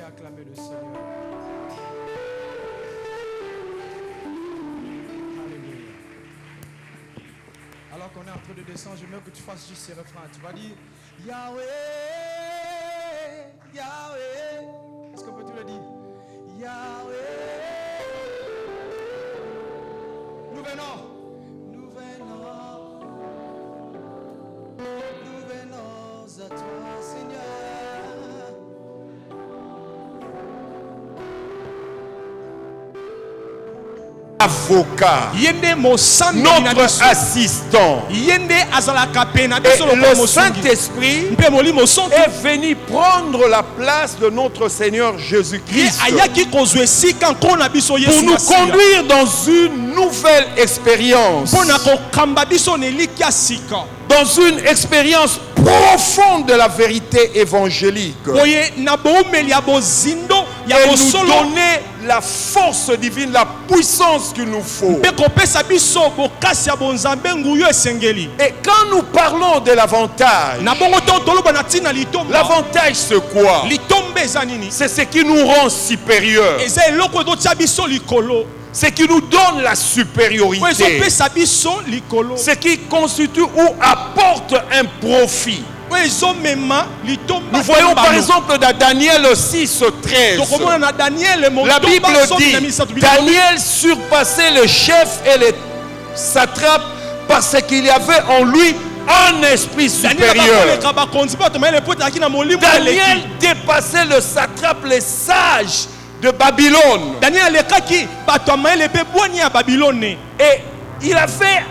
acclamer le Seigneur. Alléluia. Alors qu'on est en train de descendre, j'aimerais que tu fasses juste ces refrains. Tu vas dire Yahweh, Yahweh. Est-ce qu'on peut tout le dire? Yahweh. Nous venons. Nous venons à toi, Seigneur. Avocat, notre assistant, et le Saint-Esprit est venu prendre la place de notre Seigneur Jésus-Christ pour nous conduire dans une nouvelle expérience, dans une expérience profonde de la vérité évangélique, et nous donner la force divine, la puissance qu'il nous faut. Et quand nous parlons de l'avantage, l'avantage c'est quoi? C'est ce qui nous rend supérieurs, ce qui nous donne la supériorité, ce qui constitue ou apporte un profit. Nous voyons par exemple dans Daniel 6:13, la Bible dit Daniel surpassait les chefs et les satrapes parce qu'il y avait en lui un esprit supérieur. Daniel dépassait le satrape, les sages de Babylone. Et il avait,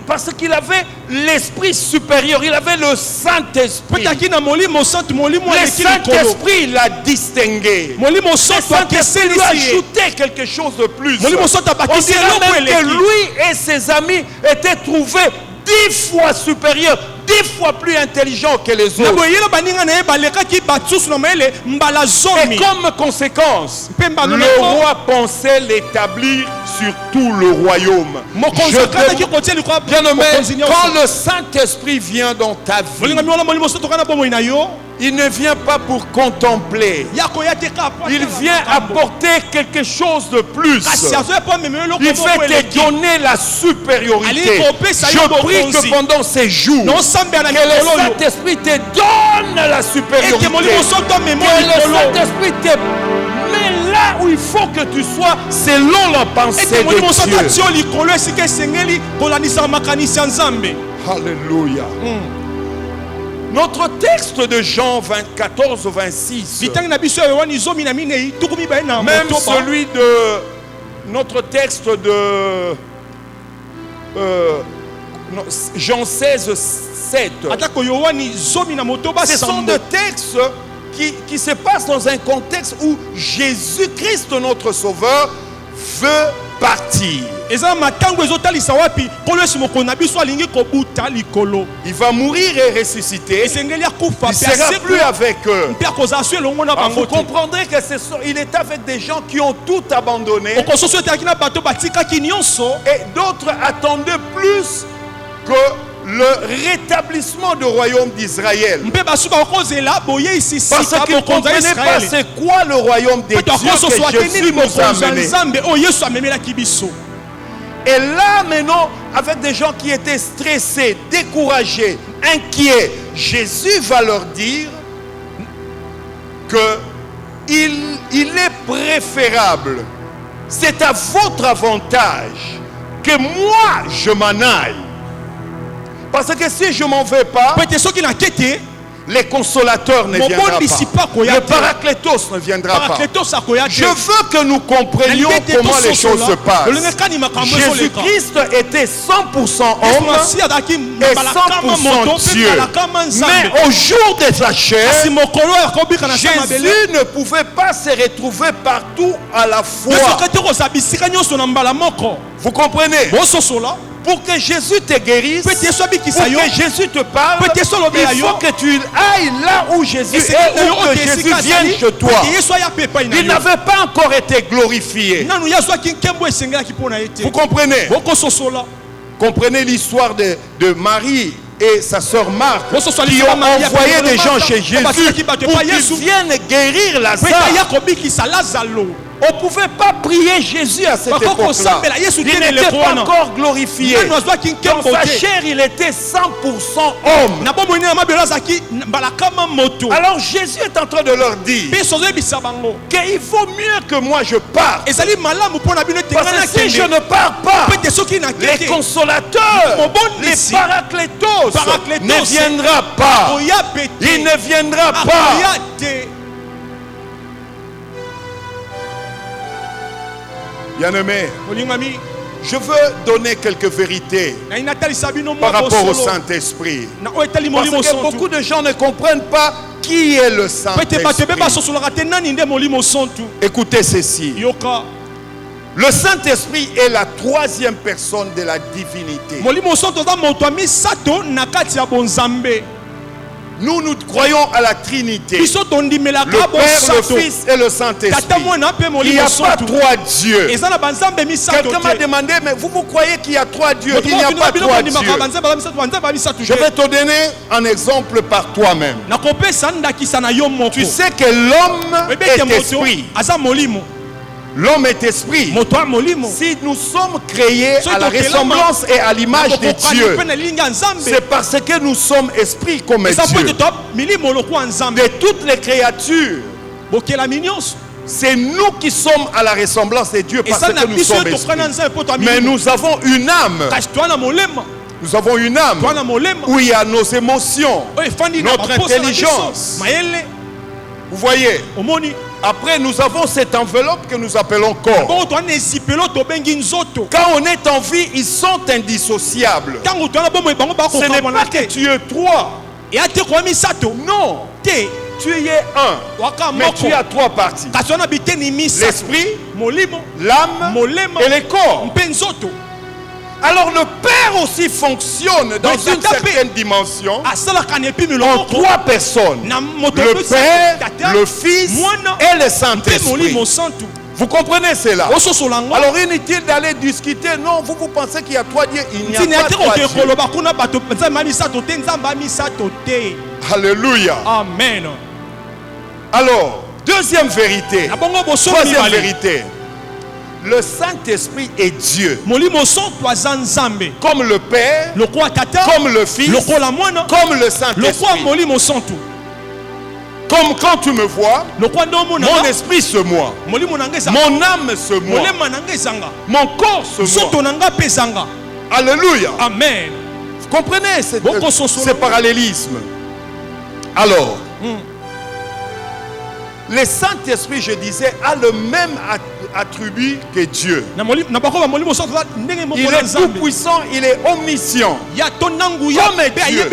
parce qu'il avait l'esprit supérieur, il avait le Saint-Esprit. Le Saint-Esprit l'a distingué. Le Saint-Esprit lui a ajouté quelque chose de plus. On dirait même que lui et ses amis étaient trouvés 10 fois supérieurs, 10 fois plus intelligents que les autres. Et comme conséquence, le roi pensait l'établir sur tout le royaume. Bien-aimé, quand le Saint-Esprit vient dans ta vie, il ne vient pas pour contempler. Il vient apporter quelque chose de plus. Il fait te donner la supériorité. Je prie que pendant ces jours, que le Saint-Esprit te donne la supériorité. Que le Saint-Esprit te met là où il faut que tu sois selon la pensée de Dieu. Alléluia. Notre texte de Jean 14, 26, même celui de notre texte de Jean 16, 7, ce sont des textes qui se passent dans un contexte où Jésus-Christ, notre Sauveur, veut partir. Il va mourir et ressusciter. Il ne sera plus avec eux. Alors vous comprendrez qu'il est avec des gens qui ont tout abandonné. Et d'autres attendaient plus que le rétablissement du royaume d'Israël. Parce qu'ils ne comprenaient pas c'est quoi le royaume des dieux que Jésus nous a amené. Et là maintenant, avec des gens qui étaient stressés, découragés, inquiets, Jésus va leur dire que il est préférable, c'est à votre avantage que moi je m'en aille. Parce que si je ne m'en vais pas, les consolateurs ne viendront pas. Le Paraclétos ne viendra pas. Je veux que nous comprenions comment les choses se passent. Jésus-Christ était 100% homme et 100% Dieu. Mais au jour de sa chair, Jésus ne pouvait pas se retrouver partout à la fois. Vous comprenez? Pour que Jésus te guérisse, pour que Jésus te parle, il faut que tu ailles là où Jésus est, ou que Jésus vienne chez toi. Il n'avait pas encore été glorifié. Vous comprenez? Comprenez l'histoire de Marie et sa sœur Marthe qui ont envoyé des gens chez Jésus pour qu'ils viennent guérir Lazare. On ne pouvait pas prier Jésus à cette époque-là. Il n'était pas encore glorifié. Dans sa chair, il était 100% homme. Alors Jésus est en train de leur dire qu'il vaut mieux que moi je parte. Parce que si je ne pars pas, les consolateurs, les paraclétos ne viendra pas. Il ne viendra pas. Bien-aimé, je veux donner quelques vérités par rapport au Saint-Esprit. Parce que beaucoup de gens ne comprennent pas qui est le Saint-Esprit. Écoutez ceci. Le Saint-Esprit est la troisième personne de la divinité. Nous croyons à la Trinité, le Père, le Fils et le Saint-Esprit. Il n'y a pas trois dieux. Quelqu'un m'a demandé, mais vous croyez qu'il y a trois dieux? Il n'y a pas trois dieux. Je vais te donner un exemple par toi-même. Tu sais que l'homme est esprit. L'homme est esprit. Si nous sommes créés à la ressemblance et à l'image de Dieu, c'est parce que nous sommes esprits comme Dieu. De toutes les créatures, c'est nous qui sommes à la ressemblance de Dieu parce que nous sommes esprits. Mais nous avons une âme. Nous avons une âme où il y a nos émotions, notre intelligence. Vous voyez? Après, nous avons cette enveloppe que nous appelons corps. Quand on est en vie, ils sont indissociables. Ce n'est pas que tu es trois. Non. Tu es un. Mais tu as trois parties. L'esprit, l'âme et le corps. Alors le Père aussi fonctionne dans une certaine dimension en trois personnes. Le Père, le Fils et le Saint-Esprit. Vous comprenez cela? Alors inutile d'aller discuter. Non, vous pensez qu'il y a trois dieux. Il n'y a pas trois dieux. Alléluia. Amen. Alors, deuxième vérité. Troisième vérité. Le Saint-Esprit est Dieu. Comme le Père, comme le Fils, comme le Saint-Esprit. Comme quand tu me vois, mon esprit se moie, mon âme se moie, mon corps se moie. Alléluia. Amen. Vous comprenez ce parallélisme? Alors, le Saint-Esprit, je disais, a le même attribut que Dieu. Il est tout puissant, il est omniscient. Comme Dieu.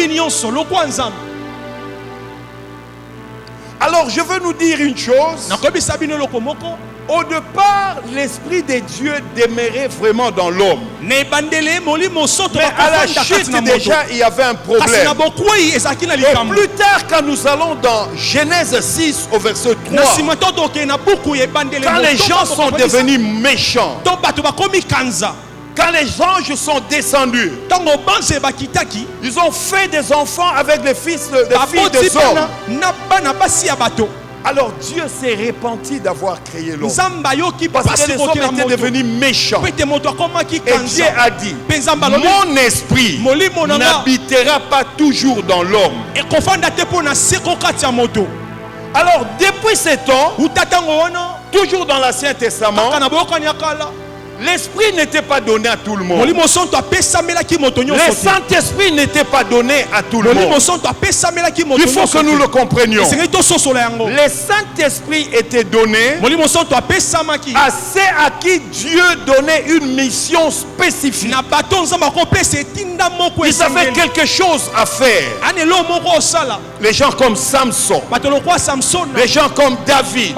Alors, je veux nous dire une chose. Au départ, l'Esprit de Dieu demeurait vraiment dans l'homme. Mais à la chute déjà, il y avait un problème. Et plus tard, quand nous allons dans Genèse 6 au verset 3, quand les gens sont devenus méchants, quand les anges sont descendus, ils ont fait des enfants avec les fils des hommes. Alors Dieu s'est repenti d'avoir créé l'homme. Parce que les hommes étaient devenus méchants. Et Dieu a dit, mon esprit n'habitera pas toujours dans l'homme. Alors depuis ce temps, toujours dans l'Ancien Testament, l'esprit n'était pas donné à tout le monde. Le Saint-Esprit n'était pas donné à tout le monde. Il faut que nous le comprenions. Le Saint-Esprit était donné à ceux à qui Dieu donnait une mission spécifique. Ils avaient quelque chose à faire. Les gens comme Samson, les gens comme David,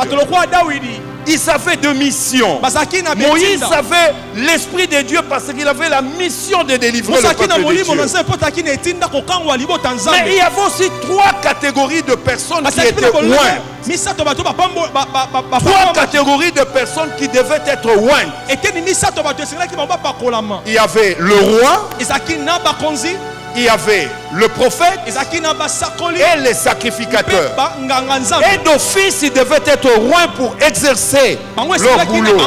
ils avaient de mission. Moïse avait l'Esprit de Dieu parce qu'il avait la mission de délivrer le peuple de Dieu. Mais il y avait aussi trois catégories de personnes qui étaient loin. Trois catégories de personnes qui devaient être loin. Il y avait le roi, il y avait le prophète et les sacrificateurs. Et d'office, ils devaient être loin pour exercer leur boulot.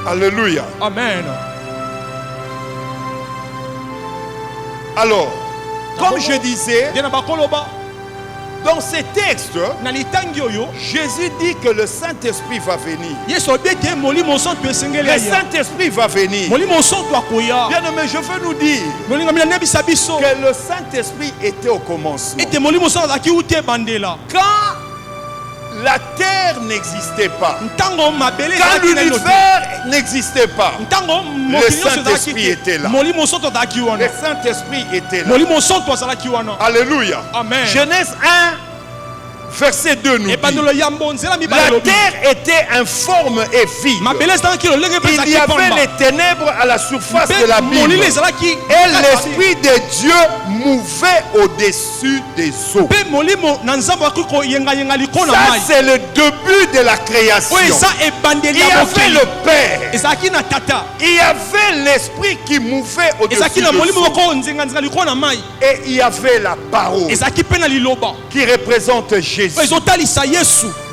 Alléluia. Amen. Alors, comme je disais, dans ces textes, Jésus dit que le Saint-Esprit va venir. Le Saint-Esprit va venir. Bien aimé, je veux nous dire que le Saint-Esprit était au commencement. Quand la terre n'existait pas, quand l'univers n'existait pas, le Saint-Esprit était là. Le Saint-Esprit était là. Alléluia. Amen. Genèse 1 verset 2 nous dit, la terre était informe et vide. Il y avait les ténèbres à la surface de la Bible. Et l'Esprit de Dieu mouvait au-dessus des eaux. Ça, c'est le début de la création. Il y avait le Père. Il y avait l'Esprit qui mouvait au-dessus des eaux. Et il y avait la parole qui représente Jésus.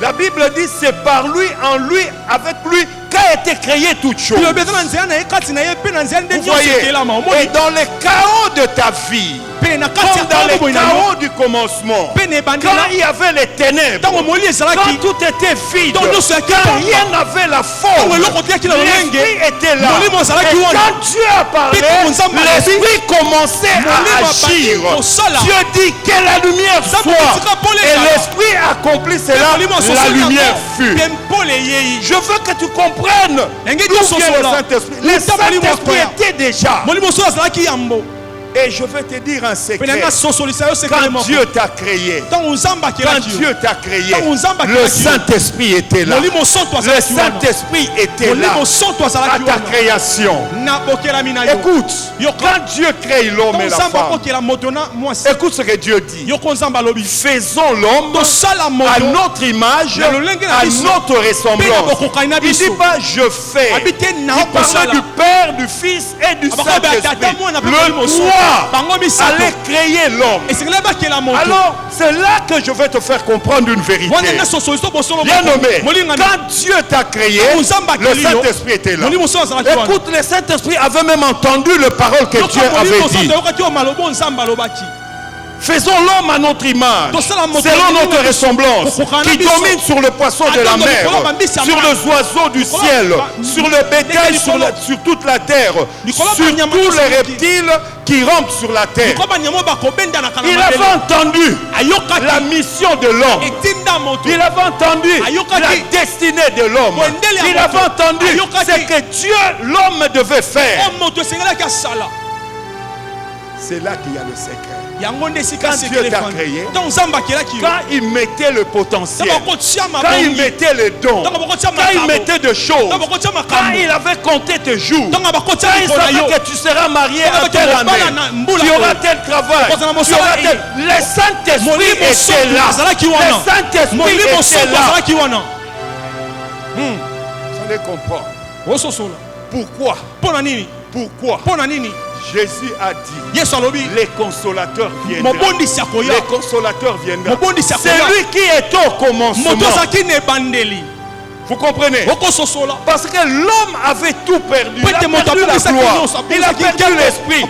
La Bible dit c'est par lui, en lui, avec lui qu'a été créé toute chose. Vous voyez, et dans les chaos de ta vie, comme dans les chaos du commencement, quand il y avait les ténèbres, quand tout était vide, quand rien n'avait la forme, l'esprit était là. Et quand Dieu a parlé, l'esprit commençait à agir. Dieu dit que la lumière soit, et l'esprit accomplit cela, la lumière fut. Je veux que tu comprennes d'où vient le Saint-Esprit. Le Saint-Esprit était déjà. Et je vais te dire un secret. Quand Dieu t'a créé, le Saint-Esprit était là. Le Saint-Esprit était là à ta création. Écoute, quand Dieu crée l'homme et la femme, écoute ce que Dieu dit. Faisons l'homme à notre image, à notre ressemblance. Il ne dit pas je fais. Il parle du Père, du Fils et du Saint-Esprit. Le toi allez créer l'homme. Alors c'est là que je vais te faire comprendre une vérité. Bien nommé, quand Dieu t'a créé, le Saint-Esprit était là. Écoute, le Saint-Esprit avait même entendu les paroles que Dieu avait dit. Faisons l'homme à notre image, selon notre ressemblance, qui domine sur le poisson de la mer, sur les oiseaux du ciel, sur le bétail, sur toute la terre, sur tous les reptiles qui rampent sur la terre. Il avait entendu la mission de l'homme. Il avait entendu la destinée de l'homme. Il avait entendu ce que Dieu, l'homme, devait faire. C'est là qu'il y a le secret. Quand Dieu t'a créé, quand il mettait le potentiel, quand il mettait les dons, quand il mettait des choses, quand il avait compté tes jours, quand il savait que tu seras marié à telle année, tu auras tel travail, tu auras tel... Le Saint-Esprit était là. Le Saint-Esprit était là. Vous allez comprendre. Pourquoi? Jésus a dit, les consolateurs viendront. Les consolateurs viendront. C'est lui qui est au commencement. Vous comprenez? Parce que l'homme avait tout perdu. Il a perdu la gloire. Il a perdu l'esprit.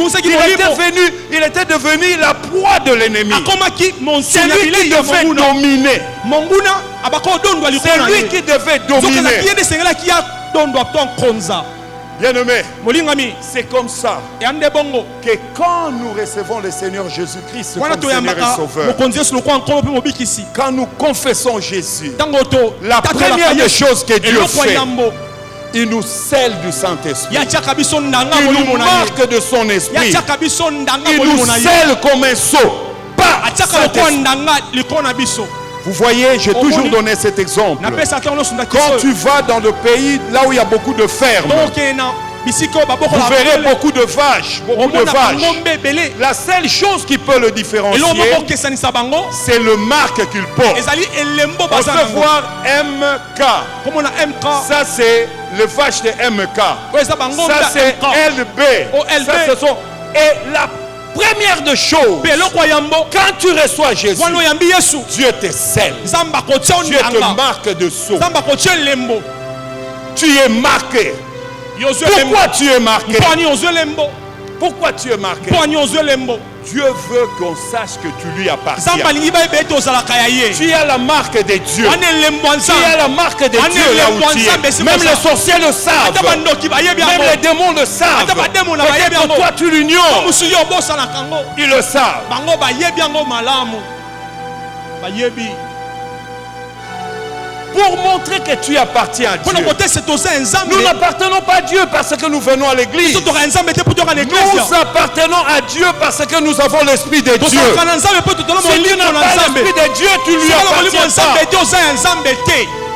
Il était devenu la proie de l'ennemi. C'est lui qui devait dominer. C'est lui qui devait dominer. Bien-aimé, c'est comme ça que quand nous recevons le Seigneur Jésus-Christ comme Seigneur et Sauveur, quand nous confessons Jésus, la première des choses que Dieu fait, il nous scelle du Saint-Esprit. Il nous marque de son esprit. Il nous scelle comme un sceau. Vous voyez, j'ai toujours donné cet exemple. Quand tu vas dans le pays là où il y a beaucoup de fermes, vous verrez beaucoup de vaches, La seule chose qui peut le différencier, c'est le marque qu'il porte. On peut voir MK. Ça c'est le vache de MK. Ça c'est LB. Ça, ce sont... Et la première de choses, quand tu reçois Jésus, Dieu te scelle. Dieu te marque de sceau. Tu es marqué. Pourquoi tu es marqué? Pourquoi tu es marqué? Dieu veut qu'on sache que tu lui appartiens. Tu as la marque de Dieu. Tu as la marque de Dieu là où tu es. Même les sorciers le savent. Même les démons le savent. Peut-être que toi tu l'ignores. Ils le savent. Pour montrer que tu appartiens à Dieu. Nous n'appartenons pas à Dieu parce que nous venons à l'église. Nous appartenons à Dieu parce que nous avons l'esprit de Dieu. Si tu n'as pas l'esprit de Dieu, tu lui appartiens pas.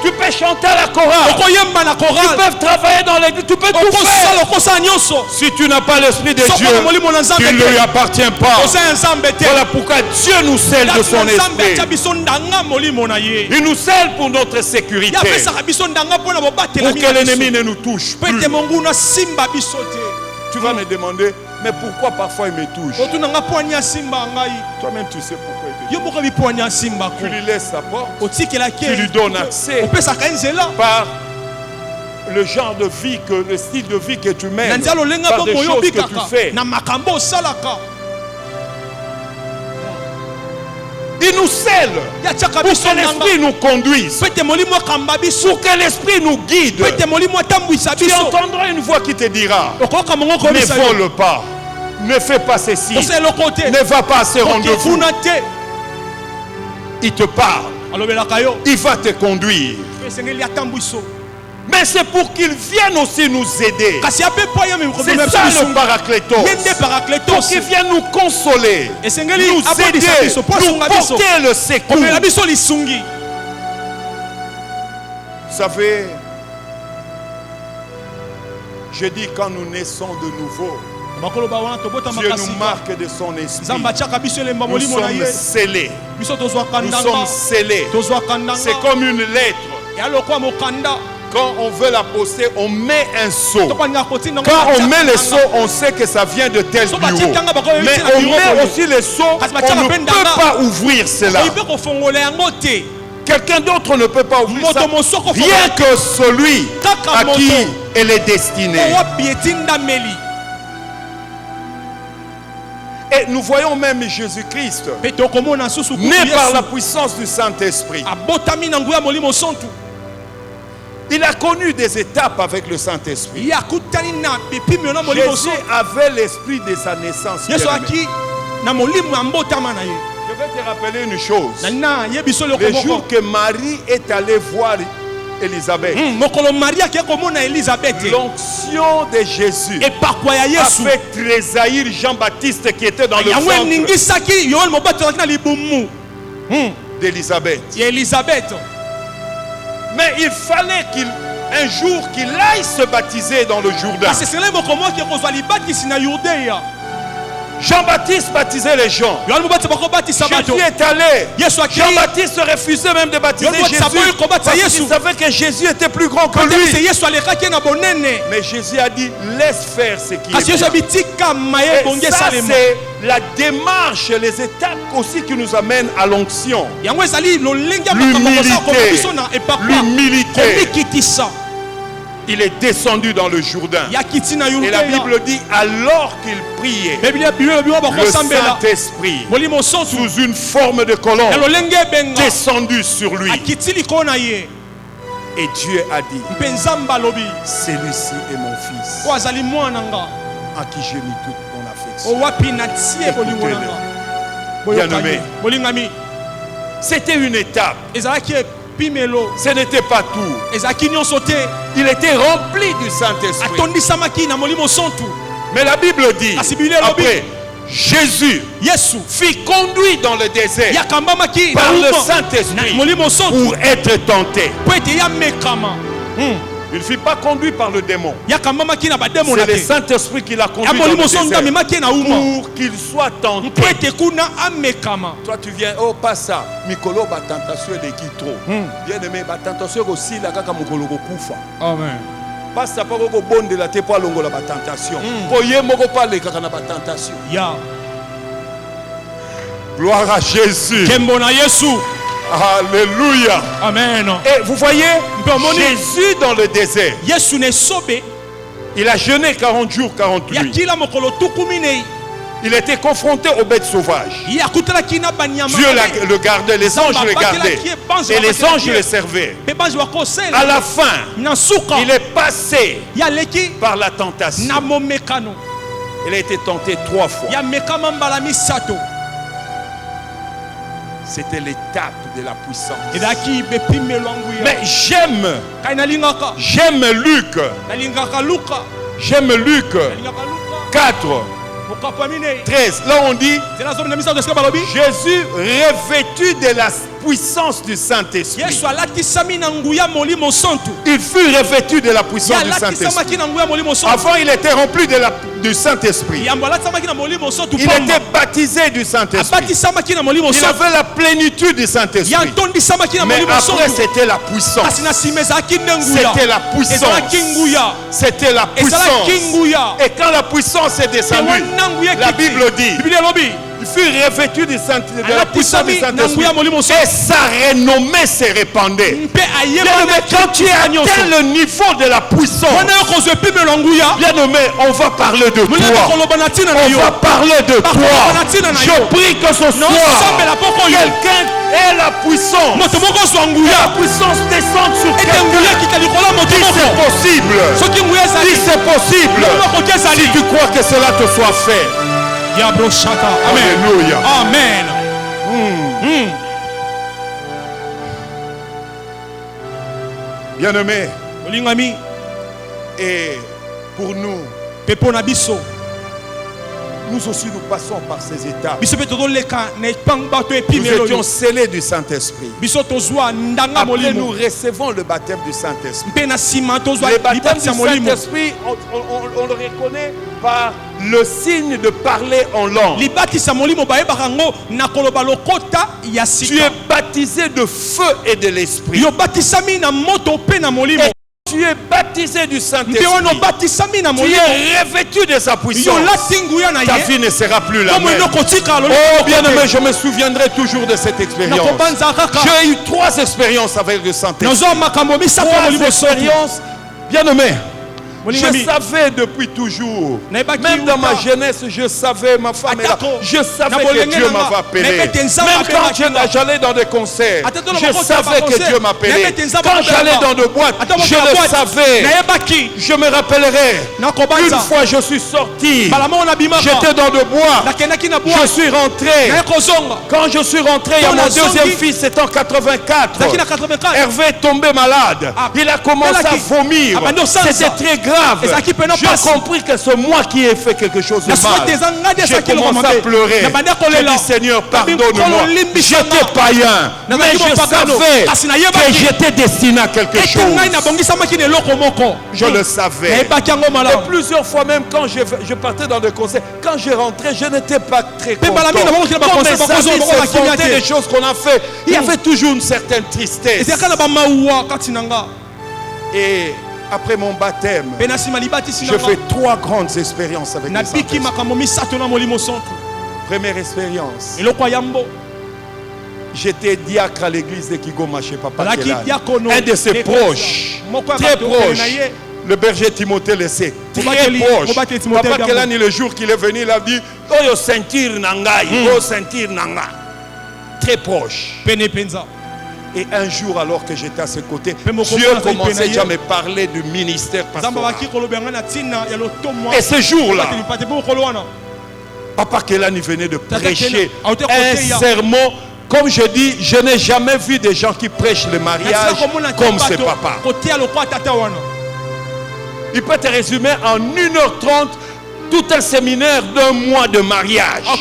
Tu peux chanter à la chorale. Tu peux travailler dans l'église. Tu peux tout faire. Si tu n'as pas l'esprit de Dieu, tu ne lui appartiens pas. Voilà pourquoi Dieu nous scelle de son esprit. Il nous scelle pour notre sécurité. Pour que l'ennemi ne nous touche plus. Tu vas me demander, mais pourquoi parfois il me touche? Toi-même tu sais pourquoi il te touche. Tu lui laisses sa porte. Tu lui donnes accès par le genre de vie, le style de vie que tu mènes, par des choses que tu fais. Il nous scelle pour que l'esprit nous conduise, pour que l'esprit nous guide. Tu entendras une voix qui te dira: ne vole pas, ne fais pas ceci, ne va pas à ce rendez-vous. Il te parle, il va te conduire. Mais c'est pour qu'il vienne aussi nous aider. C'est ça le Paraclétos. Pour qu'il vienne nous consoler, nous aider, nous porter le secours. Vous savez, je dis, quand nous naissons de nouveau, Dieu nous marque de son esprit. Nous sommes scellés. Nous sommes scellés. C'est comme une lettre. Quand on veut la poster, on met un sceau. Quand on met le sceau, on sait que ça vient de tel bureau. Mais on met aussi le sceau, on ne peut pas ouvrir cela. Quelqu'un d'autre ne peut pas ouvrir ça, rien que celui à qui elle est destinée. Et nous voyons même Jésus-Christ, né par la puissance du Saint-Esprit. Il a connu des étapes avec le Saint-Esprit. Jésus avait l'esprit de sa naissance. Je vais te rappeler une chose. Le jour que Marie est allée voir Élisabeth, l'onction de Jésus a fait tressaillir Jean-Baptiste qui était dans le ventre d'Élisabeth. Mais il fallait un jour qu'il aille se baptiser dans le Jourdain. Jean-Baptiste baptisait les gens. Jésus est allé. Jean-Baptiste refusait même de baptiser Jésus parce qu'il savait que Jésus était plus grand que lui. Mais Jésus a dit: laisse faire ce qui est bien. Et ça, c'est la démarche, les étapes aussi qui nous amènent à l'onction. L'humilité. Il est descendu dans le Jourdain. Et la Bible dit, alors qu'il priait, le Saint-Esprit, sous une forme de colombe, descendu sur lui. Et Dieu a dit, celui-ci est mon fils, à qui j'ai mis toute mon affection. Bien-aimé, c'était une étape. Ce n'était pas tout. Il était rempli du Saint-Esprit. Mais la Bible dit, après, Jésus fut conduit dans le désert par le Saint-Esprit pour être tenté. Il ne fut pas conduit par le démon. C'est le Saint-Esprit qui l'a conduit dans le désert pour qu'il soit tenté. Toi tu viens, oh pas ça. Mikolo ba tentation de qui trop. Bien aimé, ba tentation aussi la kaka mukolo ko kufa. Amen. Pas ça pas ko bonde la te po longola ba tentation. Ko ye moko pa le kaka na ba tentation. Ya. Gloire à Jésus. Alléluia. Amen. Et vous voyez, Jésus dans le désert, il a jeûné 40 jours, 40 nuits. Il était confronté aux bêtes sauvages. Dieu le gardait, les anges le gardaient. Et les anges le servaient. À la fin, il est passé par la tentation. Il a été tenté 3 fois. C'était l'étape de la puissance. Mais j'aime Luc. J'aime Luc 4, 13. Là on dit Jésus revêtu de la puissance du Saint-Esprit. Il fut revêtu de la puissance du Saint-Esprit. Avant il était rempli du Saint-Esprit. Il était baptisé du Saint-Esprit. Il avait la plénitude du Saint-Esprit. Mais après c'était la puissance. C'était la puissance. C'était la puissance. Et quand la puissance est descendue, la Bible dit fut revêtu de la puissance du Saint-Esprit et sa renommée s'est répandue. Bien-aimé, quand tu as atteint le niveau de la puissance, bien-aimé, on va parler de toi. On va parler de toi. Je prie que ce soir, quelqu'un ait la puissance. La puissance descende sur quelqu'un. Si c'est possible. Si c'est possible. Si tu crois que cela te soit fait. Alléluia. Amen. Bien-aimé, et pour nous, nous aussi nous passons par ces étapes. Nous étions scellés du Saint-Esprit. Après nous recevons le baptême du Saint-Esprit. Le baptême du Saint-Esprit, on le reconnaît par le signe de parler en langue. Tu es baptisé de feu et de l'Esprit. Tu es baptisé du Saint-Esprit. Tu es revêtu de sa puissance. Ta vie ne sera plus la même. Oh bien-aimé, je me souviendrai toujours de cette expérience. J'ai eu 3 expériences avec le Saint-Esprit. 3 expériences, bien-aimé. Je savais depuis toujours, même dans ma jeunesse, je savais, ma femme est là, je savais que Dieu m'avait appelé. Même quand j'allais dans des concerts, je savais que Dieu m'appelait. Quand j'allais dans des boîtes, je le savais. Je me rappellerai, une fois je suis sorti, j'étais dans des boîtes, je suis rentré. Quand je suis rentré, il y a mon deuxième fils, c'était en 84. Hervé est tombé malade. Il a commencé à vomir. C'était très grave. J'ai compris que c'est moi qui ai fait quelque chose de mal. J'ai commencé à pleurer. J'ai dit Seigneur, pardonne-moi. J'étais païen, mais je savais que j'étais destiné à quelque chose. Je le savais. Et plusieurs fois même quand je partais dans des concerts, quand je rentrais, je n'étais pas très content. Quand mes amis se frontaient des choses qu'on a fait, il y avait toujours une certaine tristesse. Et après mon baptême, je fais 3 grandes expériences avec les Saint-Esprit. Première expérience, j'étais diacre à l'église de Kigoma chez Papa Kelani. Un de ses proches, très proche, le berger Timothée le sait, très proche. Papa Kelani, le jour qu'il est venu, il a dit Oyo sentir nangai, Oyo sentir nanga. Très proche. Et un jour, alors que j'étais à ses côtés, Dieu commençait déjà à me parler du ministère pastoral. Et ce jour-là, Papa Kelani venait de prêcher un sermon. Comme je dis, je n'ai jamais vu des gens qui prêchent le mariage comme ce papa. Il peut te résumer en 1h30 tout un séminaire d'1 mois de mariage. Mais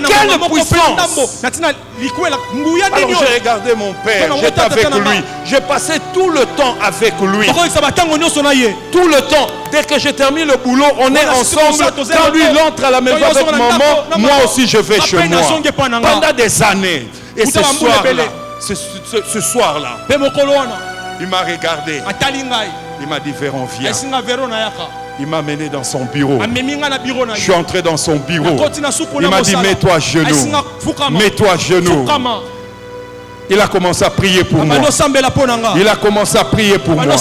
quelle puissance! Alors j'ai regardé mon père, j'étais avec lui. J'ai passé tout le temps avec lui. Tout le temps. Dès que je termine le boulot, on est ensemble. Quand lui il entre à la maison avec maman, moi aussi je vais chez moi. Pendant des années. Et ce soir-là, il m'a regardé. Il m'a dit Véron, viens. Il m'a mené dans son bureau. Je suis entré dans son bureau. Il m'a dit mets-toi à genoux. Mets-toi à genoux. Il a commencé à prier pour moi. Il a commencé à prier pour moi.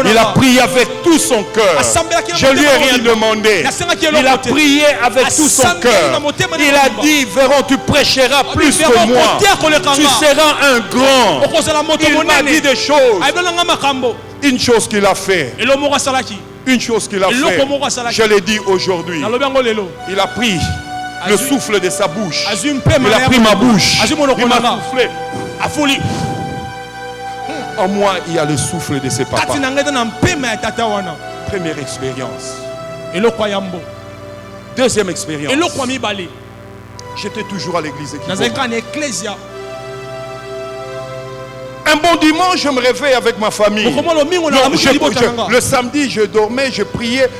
Il a prié avec tout son cœur. Je lui ai rien demandé. Il a prié avec tout son cœur. Il a dit Véron, tu prêcheras plus que moi. Tu seras un grand. Il m'a dit des choses. Une chose qu'il a fait. Une chose qu'il a fait, je l'ai dit aujourd'hui. Il a pris le souffle de sa bouche. Il a pris ma bouche. Il m'a soufflé. En moi, il y a le souffle de ses papas. Première expérience. Deuxième expérience. J'étais toujours à l'église. Un bon dimanche, je me réveille avec ma famille. Le samedi, je dormais, je priais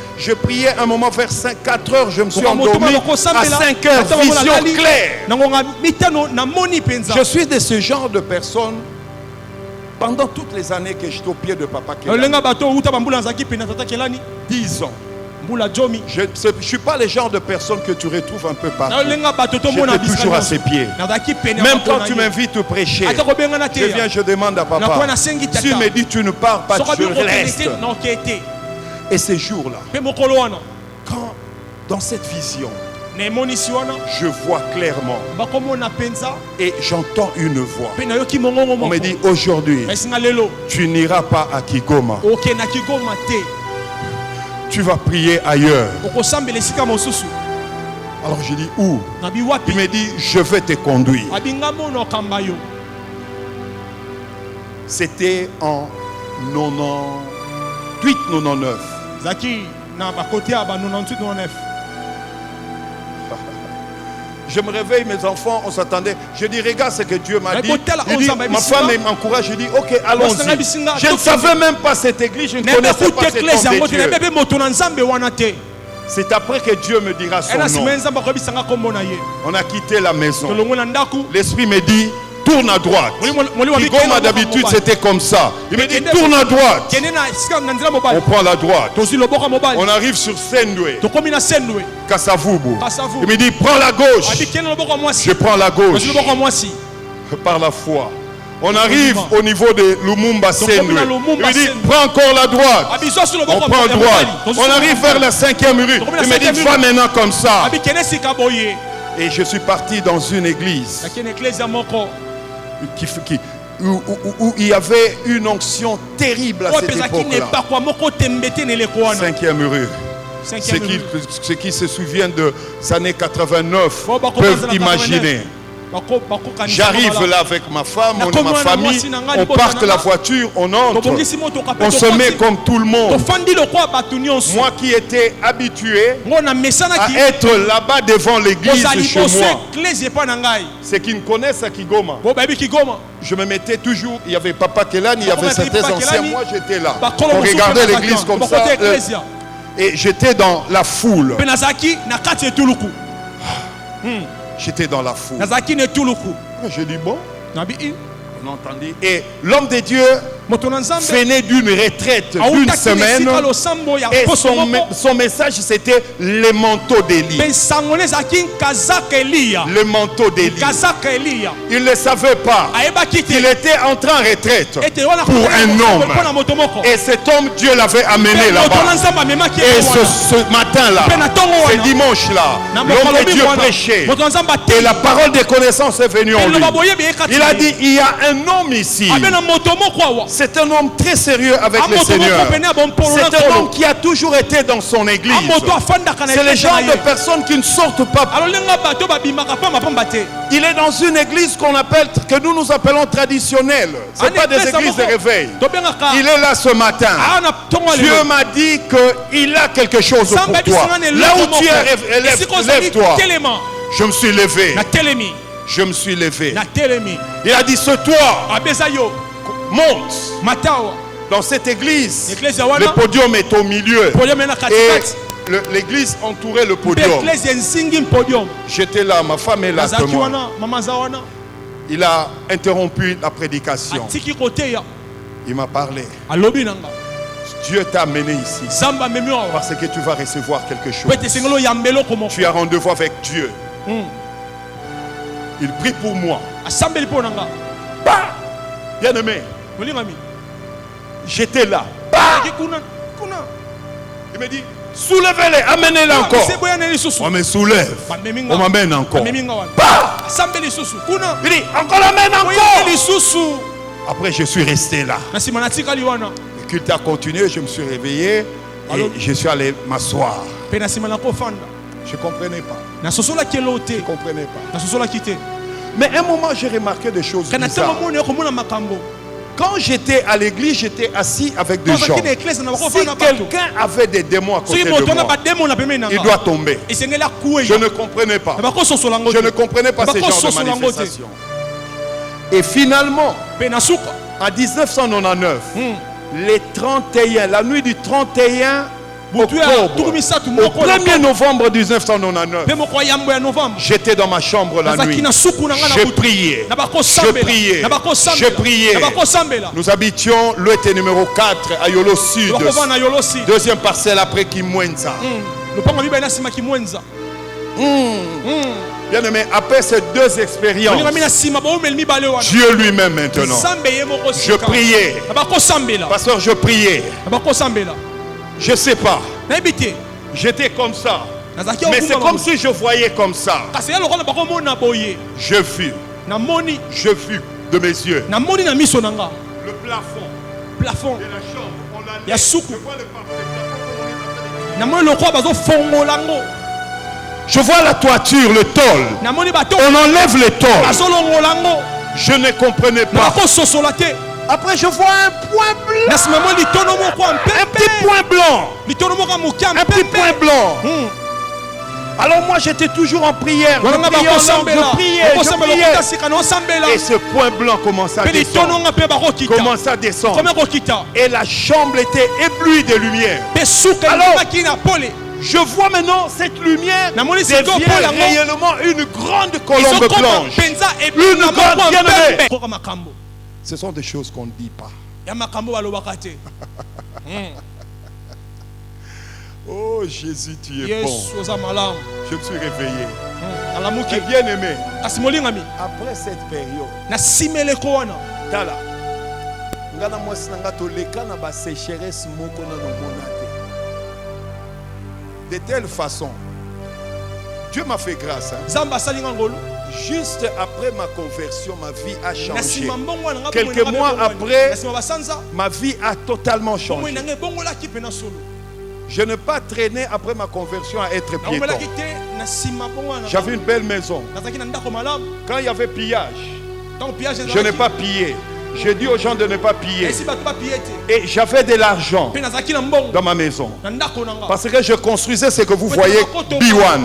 un moment vers 4 heures, je me suis endormi. À 5 heures, vision claire. Je suis de ce genre de personne. Pendant toutes les années que j'étais au pied de Papa Kelani, 10 ans, Je ne suis pas le genre de personne que tu retrouves un peu partout. J'étais toujours à ses pieds. Même quand tu m'invites à prêcher, je viens, je demande à papa. Tu me dis tu ne pars pas, je reste. Et ces jours-là, quand dans cette vision, je vois clairement et j'entends une voix. On me dit aujourd'hui, tu n'iras pas à Kigoma. Tu vas prier ailleurs. Alors je dis où? Il me dit je vais te conduire. C'était en 98-99. Je me réveille, mes enfants, on s'attendait. Je dis, regarde ce que Dieu m'a dit. Il dit, ma femme m'encourage. Je dis, ok, allons-y. Je ne savais même pas cette église, je ne connaissais pas cet homme de Dieu. C'est après que Dieu me dira son nom. On a quitté la maison. L'esprit me dit, tourne à droite. Kigoma d'habitude c'était comme ça. Il me dit tourne à droite. On prend la droite. On arrive sur Sendwe. Kasavubu. Il me dit prends la gauche. Je prends la gauche. Par la foi. On arrive au niveau de Lumumba Sendwe. Il me dit prends encore la droite. On prend la droite. On arrive vers la 5e rue. Il me dit va maintenant comme ça. Et je suis parti dans une église où il y avait une onction terrible à cette époque-là. 5e rue. Ceux qui se souviennent de ces années 89 peuvent imaginer. J'arrive là avec ma femme, ma famille, on parque la voiture, on entre, on se met comme tout le monde. Moi qui étais habitué à être là-bas devant l'église chez moi, ceux qui me connaissent à Kigoma, je me mettais toujours, il y avait Papa Kelani, il y avait certains anciens, moi j'étais là. On regardait l'église comme ça et j'étais dans la foule. J'étais dans la foule. Je dis bon. On entendit. Et l'homme de Dieu venait d'une retraite d'une semaine. Et son message c'était le manteau d'Élie. Le manteau d'Élie. Il ne savait pas qu'il était entré en retraite pour un homme. Et cet homme, Dieu l'avait amené là-bas. Et ce matin-là, ce dimanche-là, l'homme de Dieu prêchait. Et la parole de connaissance est venue en lui. Il a dit, il y a un homme ici. C'est un homme très sérieux avec le Seigneur. C'est un homme qui a toujours été dans son église. C'est le genre de personnes qui ne sortent pas. Il est dans une église que nous appelons traditionnelle. Ce n'est pas des églises de réveil. Il est là ce matin. Dieu m'a dit qu'il a quelque chose pour toi. Là où tu es, lève-toi. Je me suis levé. Je me suis levé. Il a dit, ce toit, monte. Dans cette église, le podium est au milieu. Et l'église entourait le podium. J'étais là, ma femme est là. Il a interrompu la prédication. Il m'a parlé. Dieu t'a amené ici parce que tu vas recevoir quelque chose. Tu as rendez-vous avec Dieu. Il prie pour moi. Bien aimé, j'étais là. Il me dit, soulevez-les, amenez-les encore. On me soulève. On m'amène encore. Il dit, encore l'amène encore. Après, je suis resté là. Le culte a continué, je me suis réveillé et je suis allé m'asseoir. Je ne comprenais pas. Je ne comprenais pas. Mais à un moment, j'ai remarqué des choses bizarres. Quand j'étais à l'église, j'étais assis avec des gens. Si quelqu'un avait des démons à côté de moi, il doit tomber. Je ne comprenais pas. Je ne comprenais pas ces genres de manifestations. Et finalement, en 1999, les 31, la nuit du 31 octobre, au 1er novembre 1999, j'étais dans ma chambre la nuit. Je priais. Nous habitions l'ouest numéro 4 à Yolo Sud. Deuxième parcelle après Kimwenza. Bien aimé, après ces deux expériences, Dieu lui-même maintenant, je priais. Pasteur, je priais. Je ne sais pas. J'étais comme ça. Mais c'est comme si je voyais comme ça. Je vis de mes yeux. Le plafond de la chambre, on l'a laissé. Je vois le parfait. Je vois la toiture, le tôle. On enlève le tôle. Je ne comprenais pas. Après, je vois un point blanc. Un petit point blanc. Un petit point blanc. Alors moi, j'étais toujours en prière. Je priais. Et ce point blanc commençait à descendre. Et la chambre était éblouie de lumière. Alors, je vois maintenant cette lumière devient réellement une grande colombe blanche. Une grande bien-aimée. Ce sont des choses qu'on ne dit pas. Oh Jésus, tu es bon. Je me suis réveillé. Et bien aimé. Après cette période, de telle façon, Dieu m'a fait grâce. Juste après ma conversion, ma vie a changé. Quelques mois après, ma vie a totalement changé. Je n'ai pas traîné après ma conversion à être piéton. J'avais une belle maison. Quand il y avait pillage, je n'ai pas pillé. J'ai dit aux gens de ne pas piller. Et j'avais de l'argent dans ma maison. Parce que je construisais ce que vous voyez, B1.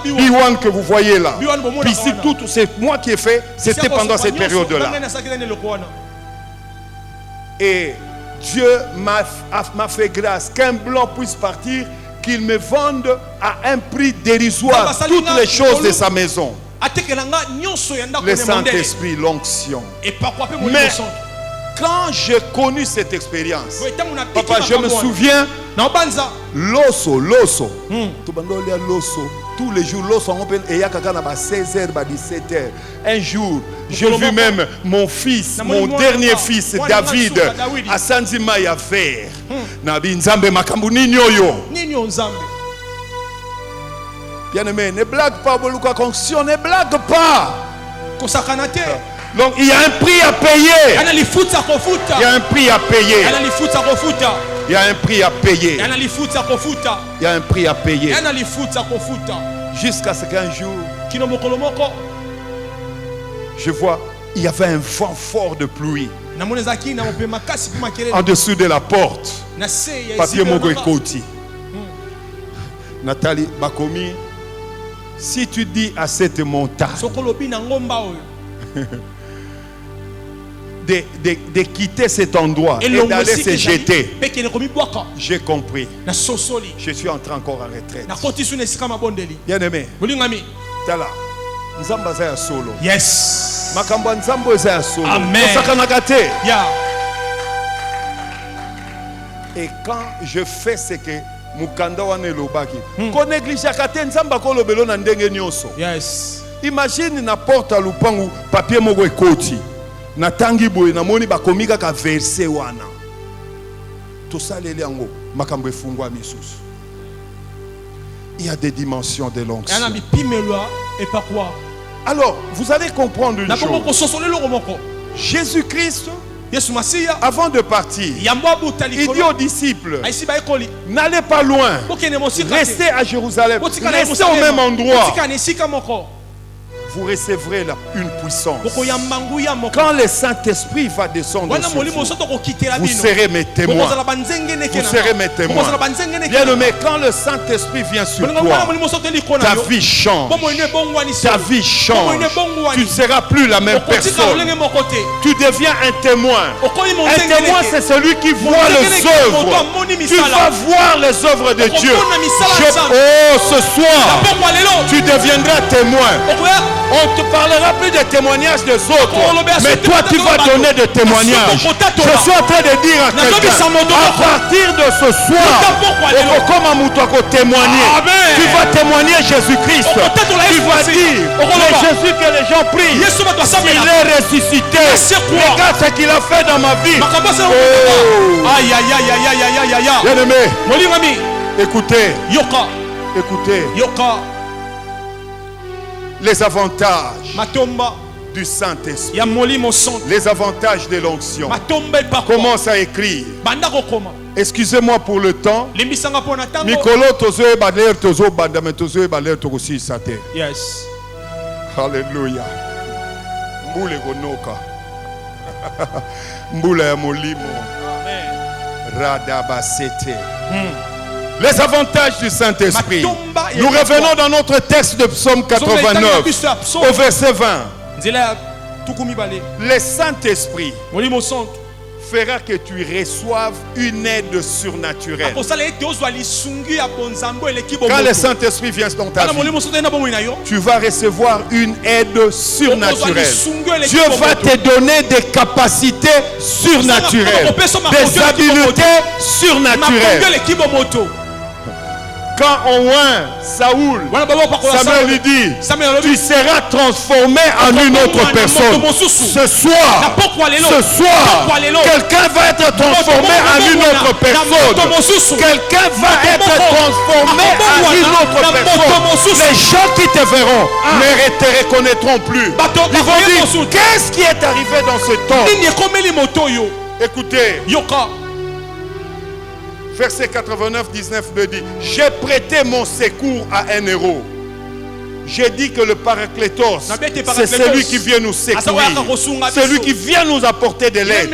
B1 que vous voyez là. Puis ici, tout, c'est moi qui ai fait. C'était pendant cette période-là. Et Dieu m'a fait grâce qu'un blanc puisse partir, qu'il me vende à un prix dérisoire toutes les choses de sa maison. Le Saint-Esprit, l'onction. Mais quand j'ai connu cette expérience, papa, je me souviens, l'osso, tous les jours, l'osso, et il y a 16h, 17h. Un jour, j'ai vu même mon fils, mon dernier fils, David, à Sanzima ya faire. Nabi Nzambe makambu ninyoyo. Bien aimé, ne blague pas, Boluka Conction, ne blague pas. Donc il y a un prix à payer. Il y a un prix à payer. Il y a un prix à payer. Il y a un prix à payer. Jusqu'à ce qu'un jour, je vois, il y avait un vent fort de pluie. En dessous de la porte, papier Mogo et Koti. Nathalie Bakomi, si tu dis à cette montagne de quitter cet endroit et d'aller se jeter, j'ai compris. Je suis entré encore en retraite. Bien aimé, Tala, Nzamba za solo. Yes. Makamba Nzambo za solo. Amen. Yeah. Et quand je fais ce que Mukanda wane lobaki, ko néglige kate Nzamba ko lobelo na ndenge nyonso. Yes. Imagine na porte lupangu papier moko ekoti. Na tangi boye na moni bakomika ka verset wana. Tout ça leli yango makambo efungwa misusu. Il y a des dimensions de l'onction. Alors, vous allez comprendre une chose. Jésus-Christ, avant de partir, il dit aux disciples, n'allez pas loin, restez à Jérusalem, restez au même endroit. vous recevrez une puissance. Quand le Saint-Esprit va descendre sur vous, vous serez mes témoins. Vous serez mes témoins. Bien aimé, quand le Saint-Esprit vient sur toi, ta vie change. Ta vie change. Tu ne seras plus la même personne. Tu deviens un témoin. Un témoin, c'est celui qui voit les œuvres. Tu vas voir les œuvres de Dieu. Oh, ce soir, tu deviendras témoin. On ne te parlera plus des témoignages des autres, mais toi tu vas donner des témoignages. Je suis en train de dire à quelqu'un, à partir de ce soir, tu vas témoigner Jésus-Christ. Tu vas dire, le Jésus que les gens prient, il est ressuscité. Regarde ce qu'il a fait dans ma vie. Aïe, aïe, aïe, aïe, aïe, aïe, aïe, aïe. Bien-aimé, écoutez, écoutez. Les avantages du Saint-Esprit, les avantages de l'onction. Commence à écrire. Excusez-moi pour le temps. Yes. Alléluia. Mbule gonoka. Mbula ya molimo. Radabasete. Les avantages du Saint-Esprit. Nous revenons dans notre texte de Psaume 89 au verset 20. Le Saint-Esprit fera que tu reçoives une aide surnaturelle. Quand le Saint-Esprit vient dans ta vie, tu vas recevoir une aide surnaturelle. Dieu va te donner des capacités surnaturelles, des habiletés surnaturelles. Quand on oint Saoul, Samuel lui dit, tu seras transformé en une autre personne. Ce soir, quelqu'un va être transformé en une autre personne. Quelqu'un va être transformé en une autre personne. Les gens qui te verront ne te reconnaîtront plus. Ils vont dire, qu'est-ce qui est arrivé dans ce temps? Écoutez. Verset 89-19 me dit, j'ai prêté mon secours à un héros. J'ai dit que le Paraclétos, c'est celui qui vient nous secourir, celui qui vient nous apporter de l'aide.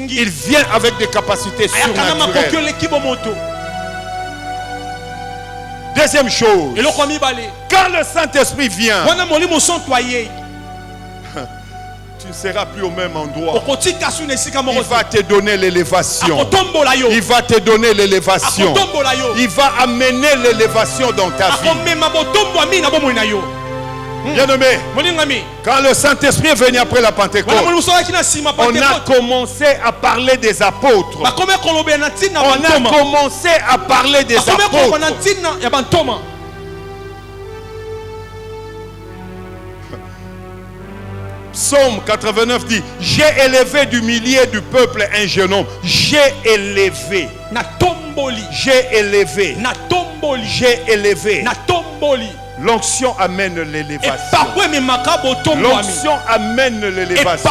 Il vient avec des capacités surnaturelles. Deuxième chose, quand le Saint-Esprit vient, tu ne seras plus au même endroit. Il va te donner l'élévation. Il va te donner l'élévation. Il va amener l'élévation dans ta vie. Bien-aimé, quand le Saint-Esprit est venu après la Pentecôte, on a commencé à parler des apôtres. On a commencé à parler des apôtres. Psaume 89 dit, j'ai élevé du milieu du peuple un jeune homme. J'ai élevé. J'ai élevé. J'ai élevé. L'onction amène l'élévation. L'onction amène l'élévation.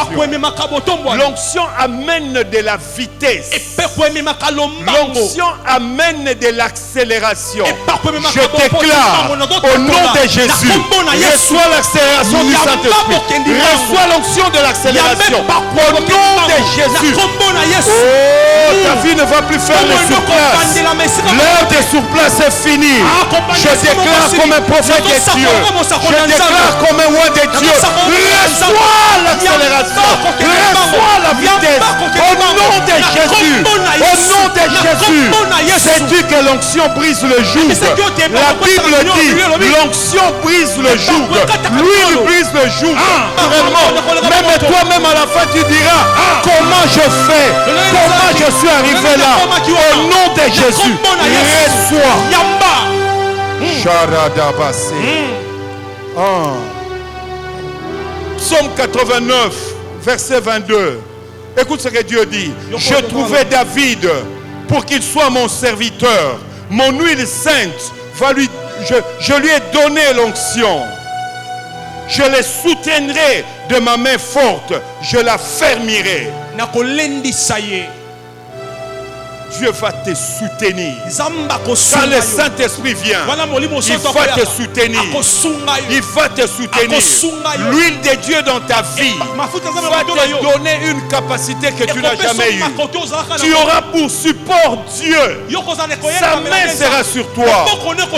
L'onction amène de la vitesse. L'onction amène de l'accélération. Je déclare au nom de Jésus, reçois l'accélération du Saint-Esprit. Reçois l'onction de l'accélération. Au nom de Jésus. Oh, ta vie ne va plus faire les surplaces. L'heure des surplaces est finie. Je déclare comme un prophète de Dieu. Je déclare comme un roi de Dieu. Reçois l'accélération. Reçois la vitesse. Au nom de Jésus. Au nom de Jésus. Sais-tu que l'onction brise le joug? La Bible dit l'onction brise le joug. L'huile brise le joug. Vraiment. Même toi-même à la fin tu diras comment je fais. Comment je suis arrivé là. Au nom de Jésus. Reçois. Psaume 89, verset 22. Écoute ce que Dieu dit. Je trouvais David pour qu'il soit mon serviteur. Mon huile sainte, je lui ai donné l'onction. Je le soutiendrai de ma main forte. Je la fermirai. Dieu va te soutenir. Quand le Saint-Esprit vient, il va te soutenir. Il va te soutenir. L'huile de Dieu dans ta vie va te donner une capacité que tu n'as jamais eue. Tu auras pour support Dieu. Sa main sera sur toi.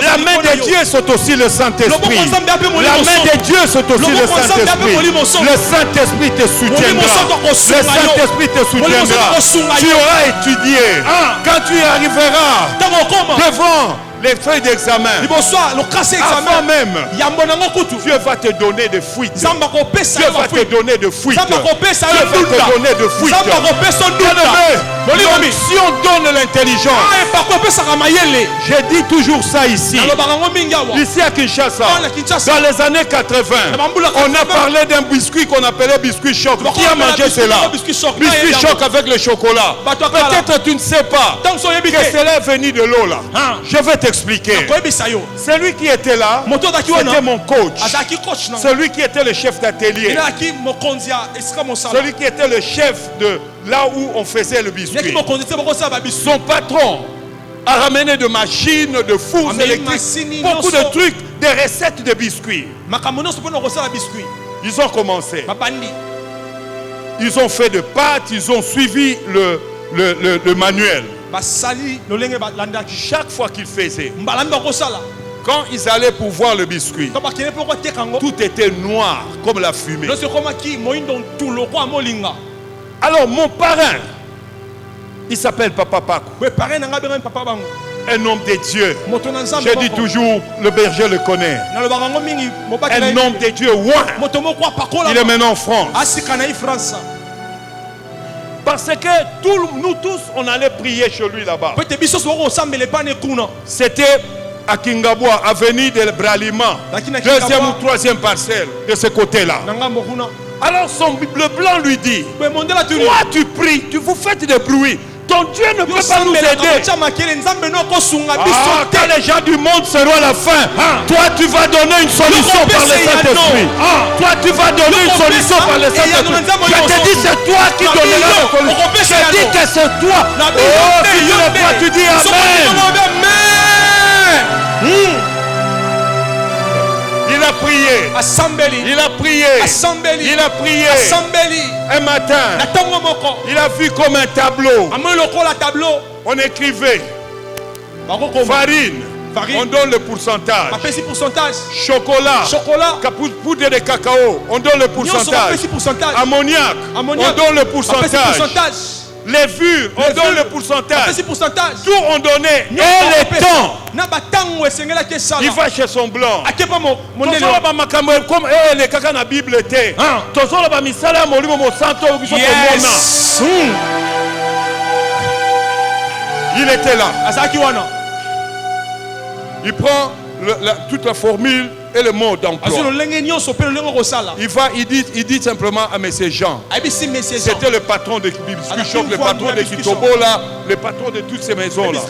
La main de Dieu, c'est aussi le Saint-Esprit. La main de Dieu, c'est aussi le Saint-Esprit. Le Saint-Esprit te soutiendra. Le Saint-Esprit te soutiendra. Tu auras étudié. Quand tu arriveras devant les feuilles d'examen, avant même, Dieu va te donner des fuites. Dieu va te donner des fuites. Dieu va te donner des fuites. L'onction donne l'intelligence. Je dis toujours ça ici. Ici à Kinshasa, dans les années 80, on a parlé d'un biscuit qu'on appelait biscuit choc. Qui a mangé cela? Biscuit choc avec le chocolat. Peut-être tu ne sais pas que cela est venu de l'eau là. Je vais t'expliquer. Celui qui était là, c'était mon coach. Celui qui était le chef d'atelier. Celui qui était le chef de là où on faisait le biscuit. Son patron a ramené de machines, de fours électriques, beaucoup de trucs, des recettes de biscuits. Ils ont commencé. Ils ont fait de pâtes, ils ont suivi le manuel. Chaque fois qu'ils faisaient, quand ils allaient pour voir le biscuit, tout était noir comme la fumée. Alors mon parrain, il s'appelle Papa Paco, un homme de Dieu. Je dis toujours, le berger le connaît. Un homme de Dieu, il est maintenant en France. Parce que nous tous, on allait prier chez lui là-bas. C'était à Kingaboua, avenue de Bralima, deuxième ou troisième parcelle de ce côté-là. Alors le blanc lui dit, toi tu pries, vous faites des bruits. Ton Dieu ne peut pas nous aider. Quand les gens du monde seront à la fin, toi tu vas donner une solution par le Saint-Esprit. Toi tu vas donner une solution par le Saint-Esprit. Je te dis, c'est toi qui donneras la solution. Je dis que c'est toi. Oh, si tu le crois, tu dis Amen. Il a prié. Il a prié. Il a prié. Un matin, il a vu comme un tableau. On écrivait farine. On donne le pourcentage. Chocolat. Poudre de cacao. On donne le pourcentage. Ammoniac. On donne le pourcentage. Levure, on donne le pourcentage. Tout on donnait. Et le temps, il va chez son blanc. Comme les caca na Bible était. Il était là. Il prend toute la formule et le mot d'emploi. Il dit simplement à M. Jean. C'était le patron de Biscuit Choc, le patron de Kitobola, le patron de toutes ces maisons-là.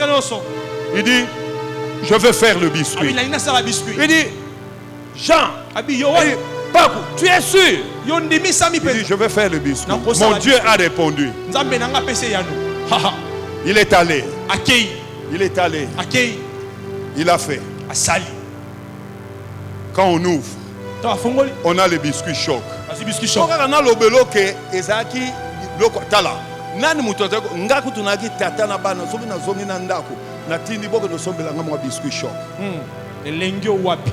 Il dit, je vais faire le biscuit. Il dit, Jean, Paco, tu es sûr? Il dit, je vais faire le biscuit. Mon Dieu a répondu. Il est allé. Il est allé. Il a fait. Quand on ouvre, on a le biscuit choc. On a le belo que ezaki loko tala. Nani mutoto ngaku tunaki tata na bana sobi na zongi na ndako na tindi boko no sombela ngam biscuit choc. Elengio wapi.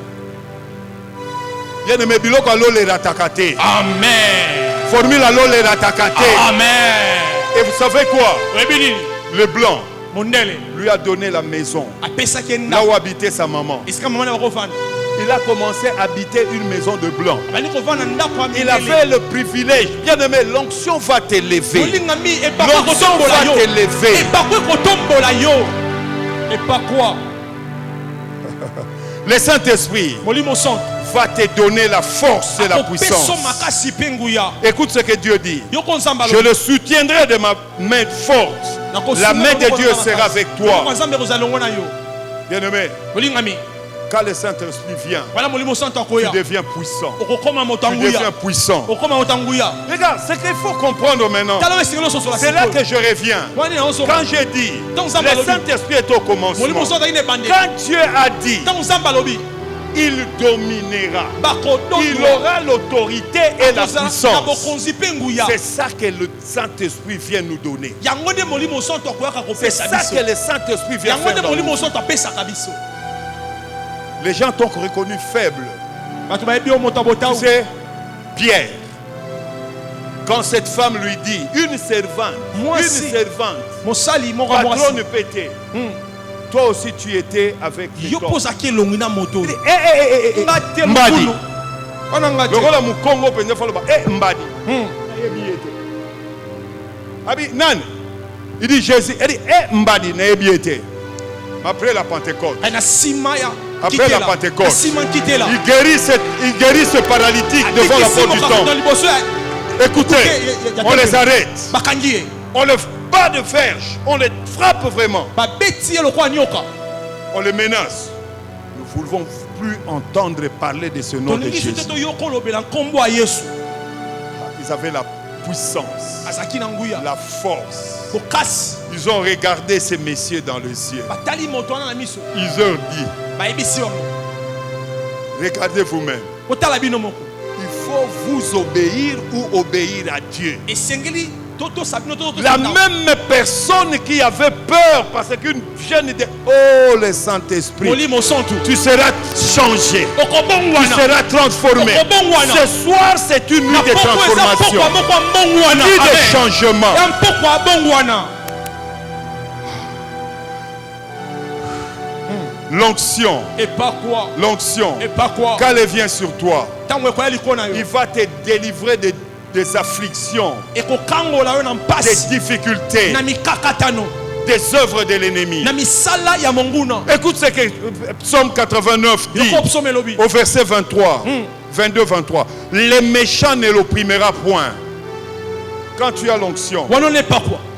Bien-aimé biloko alo le ratakate. Amen. Formule alo le ratakate. Amen. Et vous savez quoi? Le blanc lui a donné la maison là où habitait sa maman. Il a commencé à habiter une maison de blanc. Il avait le privilège. Bien aimé, l'onction va t'élever. L'onction va t'élever. Et pas quoi? Le Saint-Esprit va te donner la force et la puissance. Écoute ce que Dieu dit. Je le soutiendrai de ma main forte. La main de Dieu sera avec toi. Bien aimé, Quand le Saint-Esprit vient, tu deviens puissant. Tu deviens puissant. Regarde, ce qu'il faut comprendre maintenant, c'est là que je reviens. Quand j'ai dit, le Saint-Esprit est au commencement. Quand Dieu a dit, il dominera. Il aura l'autorité et la puissance. C'est ça que le Saint-Esprit vient nous donner. C'est ça que le Saint-Esprit vient faire dans nous. Les gens t'ont reconnu faible. Tu sais, Pierre, quand cette femme lui dit, une servante, patron pété. Toi aussi tu étais avec lui. Mbadi. Il dit Jésus. Il dit Mbadi. Après la Pentecôte. Après la Pentecôte. Il guérit ce paralytique devant la porte du temple. Écoutez, on les arrête. On les bat de verge. On les frappe vraiment. On les menace. Nous ne voulons plus entendre parler de ce nom de Jésus. Ils avaient la puissance, la force. Ils ont regardé ces messieurs dans le ciel. Ils ont dit, regardez vous-même. Il faut vous obéir ou obéir à Dieu. La même personne qui avait peur parce qu'une jeune était, oh le Saint-Esprit, tu seras changé, tu seras transformé. Ce soir c'est une nuit de transformation, une nuit de changement. L'onction, l'onction, quand elle vient sur toi, il va te délivrer des afflictions, des difficultés, des œuvres de l'ennemi. Écoute ce que Psaume 89 dit au verset 23, 22-23. Les méchants ne l'opprimera point. Quand tu as l'onction,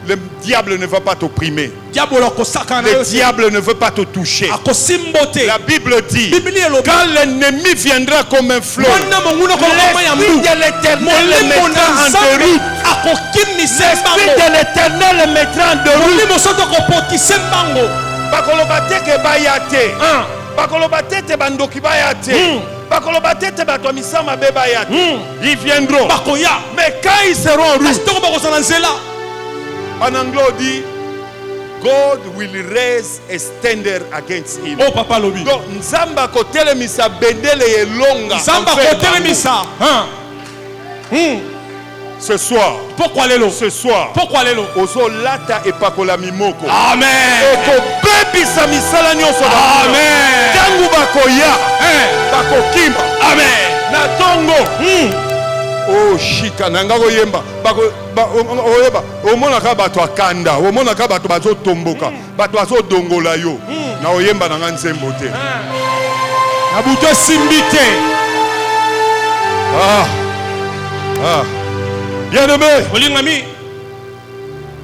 le diable ne va pas t'opprimer. Le diable ne veut pas te toucher. La Bible dit, quand l'ennemi viendra comme un flot, l'Esprit de l'Éternel le mettra en déroute. L'Esprit de l'Éternel le mettra en déroute. Ils viendront. Mais quand ils seront en route, en anglais on dit God will raise a standard against him. Oh papa lobi. Donc nzamba ko telemisa bendele elonga. Nzamba ko telemisa. Ce soir. Pourquoi lelo? Ce soir. Pourquoi lelo? Oso lata epakola mimoko. Amen. Eko bebi sa misala nyonso. Amen. Tangu bakoya. Bako kimba. Amen. Na tongo. Oh shika nanga koyemba oyeba omonaka bato akanda omonaka bato bazotomboka bato bazodongola yo na oyemba nanga nzembo te na buto simbite. Bien-aimé,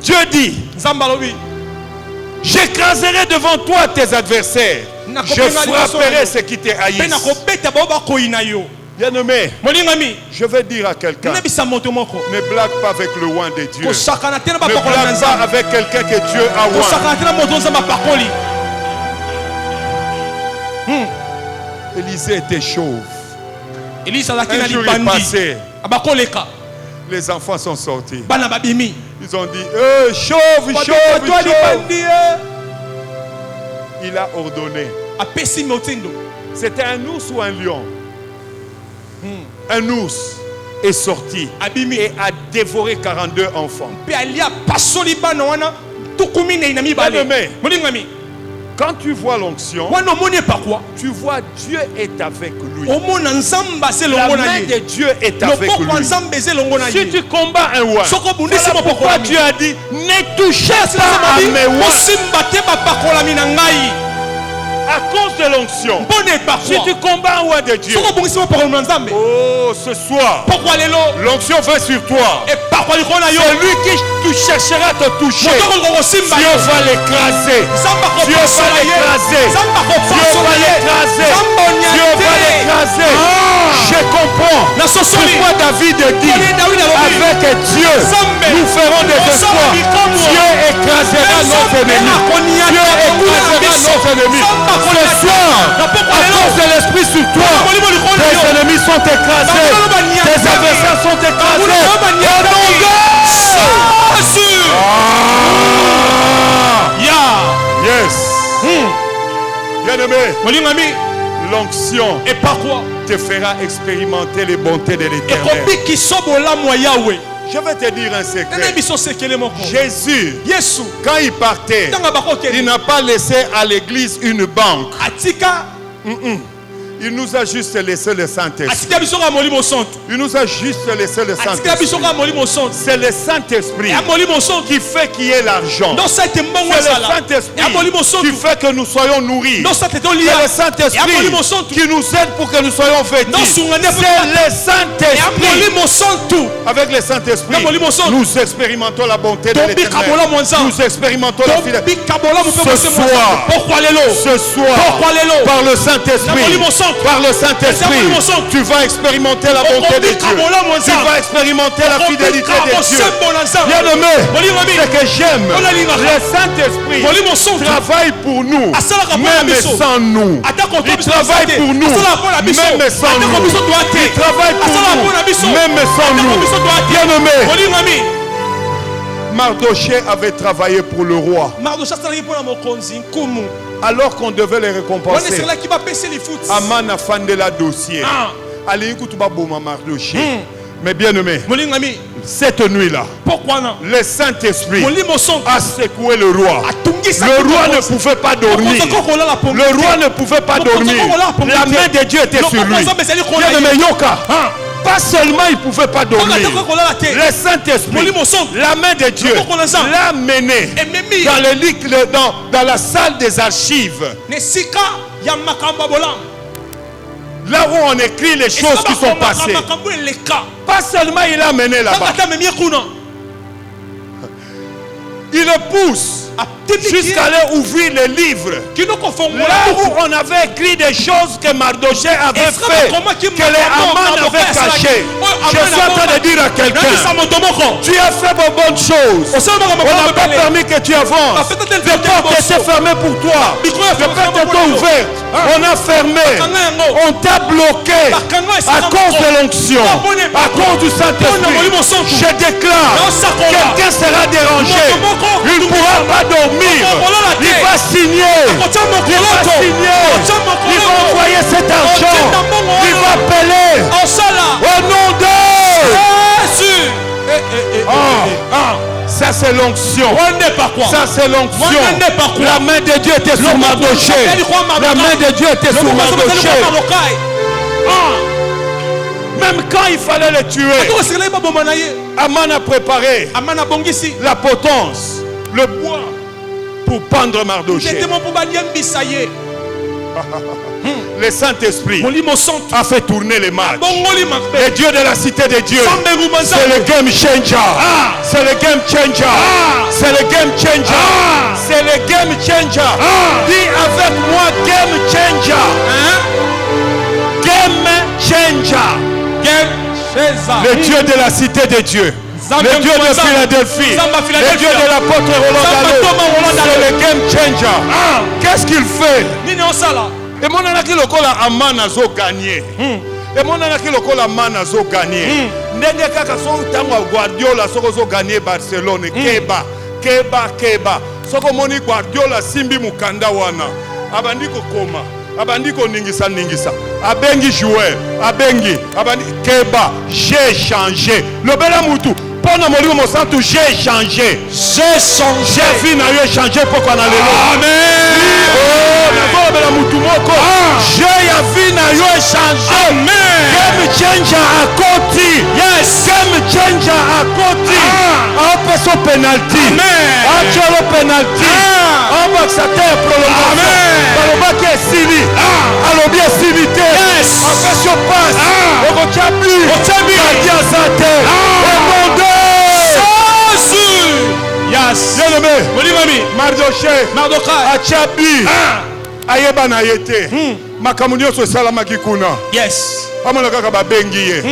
Dieu dit, j'écraserai devant toi tes adversaires, je frapperai ceux qui te haïssent. Bien-aimé, je vais dire à quelqu'un, ne blague pas avec le oint de Dieu. Ne blague pas avec quelqu'un que Dieu a oint. Élisée était chauve. Un jour est passé, les enfants sont sortis. Ils ont dit, chauve, chauve, chauve. Il a ordonné. C'était un ours ou un lion? Un ours est sorti et a dévoré 42 enfants. Quand tu vois l'onction, tu vois Dieu est avec lui. La main de Dieu est avec lui. Si tu combats un roi, voilà pourquoi Dieu a dit, ne touchez pas à mes rois. À cause de l'onction. Si tu combats ouais de Dieu. Oh, ce soir. L'onction va sur toi. Celui qui tu chercheras à te toucher. Dieu va l'écraser. Dieu va l'écraser. Dieu va l'écraser. Dieu va l'écraser. Je comprends pourquoi David dit avec Dieu nous ferons des exploits. Dieu écrasera nos ennemis. Dieu écrasera nos ennemis. Ce soir, à cause de l'esprit sur toi, tes ennemis sont écrasés. Tes adversaires sont écrasés. Au nom de Jésus. Yes. Bien-aimé, l'onction te fera expérimenter les bontés de l'Éternel. Je vais te dire un secret. Jésus, quand il partait, il n'a pas laissé à l'église une banque. Il nous a juste laissé le Saint-Esprit. Il nous a juste laissé le Saint-Esprit. C'est le Saint-Esprit qui fait qu'il y ait l'argent. C'est le Saint-Esprit qui fait que nous soyons nourris. C'est le Saint-Esprit qui nous aide pour que nous soyons vêtus. C'est le Saint-Esprit. Avec le Saint-Esprit, nous expérimentons la bonté de l'Éternel. Nous expérimentons la fidélité. Ce soir, par le Saint-Esprit, par le Saint-Esprit, tu vas expérimenter la bonté de Dieu. Tu vas expérimenter la fidélité de Dieu. Bien-aimé, ce que j'aime, le Saint-Esprit travaille pour nous, même sans nous. Il travaille pour nous, même sans nous. Il travaille pour nous, même sans nous. Bien-aimé, Mardoché avait travaillé pour le roi. Alors qu'on devait les récompenser, Aman a fondé la dossier. Mais bien aimé, cette nuit-là, le Saint-Esprit a secoué le roi. Le roi ne pouvait pas dormir. Le roi ne pouvait pas dormir. La main de Dieu était sur lui. Bien aimé, Yoka. Pas seulement il ne pouvait pas dormir. Le Saint-Esprit, la main de Dieu, l'a mené dans la salle des archives. Là où on écrit les choses qui sont passées. Pas seulement il l'a mené là-bas. Il le pousse jusqu'à aller ouvrir les livres. Là où on avait écrit des choses que Mardoché avait fait, que les Haman avaient cachées. Je suis en train de dire à quelqu'un, tu as fait de bonnes choses. On n'a pas permis que tu avances. Les portes étaient fermées pour toi. Les portes étaient ouvertes. On a fermé. On t'a bloqué à cause de l'onction, à cause du Saint-Esprit. Je déclare, quelqu'un sera dérangé. Il ne pourra pas dormir. Il va signer. Il va signer. Il va envoyer cet argent. Il va payer. Au nom de Jésus. Ça c'est l'onction. Ça c'est l'onction. La main de Dieu était sur Mardoché. La main de Dieu était sur Mardoché. Même quand il fallait le tuer, Aman a préparé la potence, le bois pour pendre Mardoché. Le Saint-Esprit a fait tourner les matchs. Le Dieu de la cité de Dieu, c'est le game changer. C'est le game changer. C'est le game changer. C'est le game changer. Dis avec moi game changer. Game changer. Le Dieu de la cité de Dieu. Le Dieu de Philadelphie. Le Dieu de l'apôtre Roland Gallo. C'est le game changer. Qu'est-ce qu'il fait? Et mon anaki lokola Aman azo gagné. Et mon anaki lokola Aman azo gagné. Ndenge kaka so tango Guardiola soko zo gagné Barcelone. Keba. Soko moni Guardiola simbi mukanda wana. Abandi ko koma. Abandi ko ningisa. Abengi joueur. Abandi Keba. J'ai changé. Le bela mutu. Pendant mon mon sang, j'ai changé. J'ai changé. J'ai vu n'a changé pour qu'on a le nom. Amen. J'ai vu n'a changé. Amen. Game changer à côté. Yes. Game changer à côté. On peut son penalty. Amen. On peut penalty. On va laxateur prolongation. Balobaki esili. Alobi esilité. Empêche passe. Okochabi. Kadia Zate. Yes. Bien aimé. Mardochée. Achabi. Ayeba na yete. Makambo nyonso esalamaki kuna. Yes. Amona kaka babengi ye.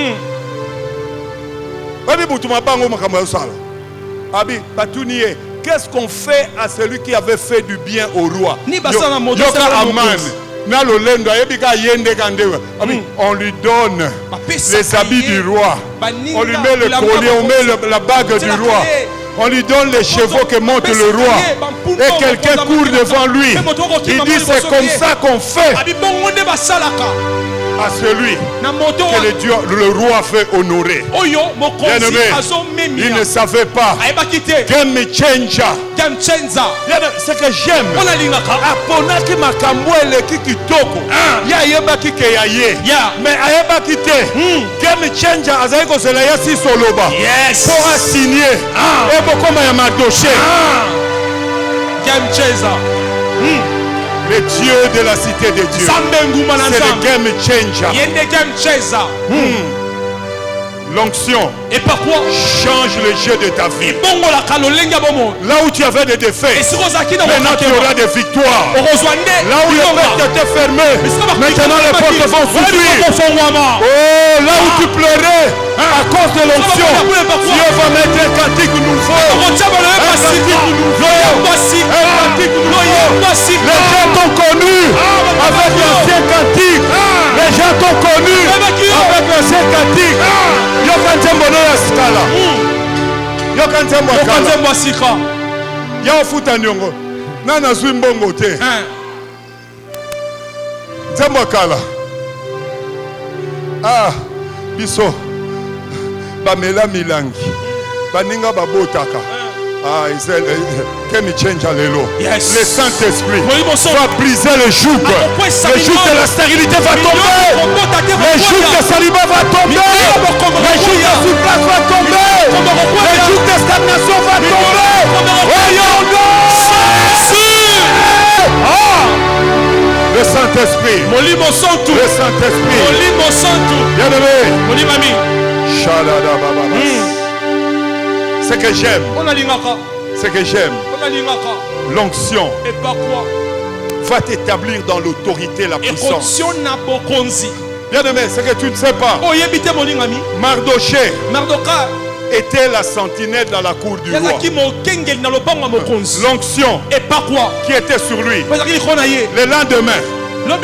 Babi butuma bango makambo ya sala. Abi batuni ye. Qu'est-ce qu'on fait à celui qui avait fait du bien au roi? Yoka Aman. Na lolendo ayebika yende kandewa. Abi on lui donne les habits du roi. On lui met le collier, on met la bague du roi. On lui donne les chevaux que monte le roi. Et quelqu'un court devant lui. Il dit c'est comme ça qu'on fait à celui que le roi fait honorer. Bien-aimé, il ne savait pas. Game changer. Ce que j'aime. Aponaki makambo eleki kitoko. Ya yebaki ke ya ye. Mais ayebaki te. Game changer azali ko sela ya si soloba. Pour signer. Et bokoma ya madoche. Game changer. Le Dieu de la cité de Dieu. C'est le game changer. L'onction change le jeu de ta vie. Là où tu avais des défaites, maintenant tu auras des victoires. Là où les portes étaient fermées, maintenant les portes vont s'ouvrir. Oh, là où tu pleurais à cause de l'onction, Dieu va mettre un cantique nouveau. Un cantique nouveau. Les gens t'ont connu avec l'ancien cantique. Les gens t'ont connu avec l'ancien cantique. Ya futa nyongo nana zwi mbongo te nzembo kala biso bamela milangi baninga babotaka Kemi change lelo. Le Saint-Esprit va briser le joug. Le joug de la stérilité va tomber. Le joug de célibat va tomber. Le joug de souffrance va tomber. Le joug de stagnation va tomber. Le Saint-Esprit. Le Saint-Esprit. Bien-aimé. Shalada baba. Ce que j'aime, l'onction va t'établir dans l'autorité, la puissance. Bien aimé, ce que tu ne sais pas, Mardochée était la sentinelle dans la cour du roi. L'onction qui était sur lui, le lendemain, l'a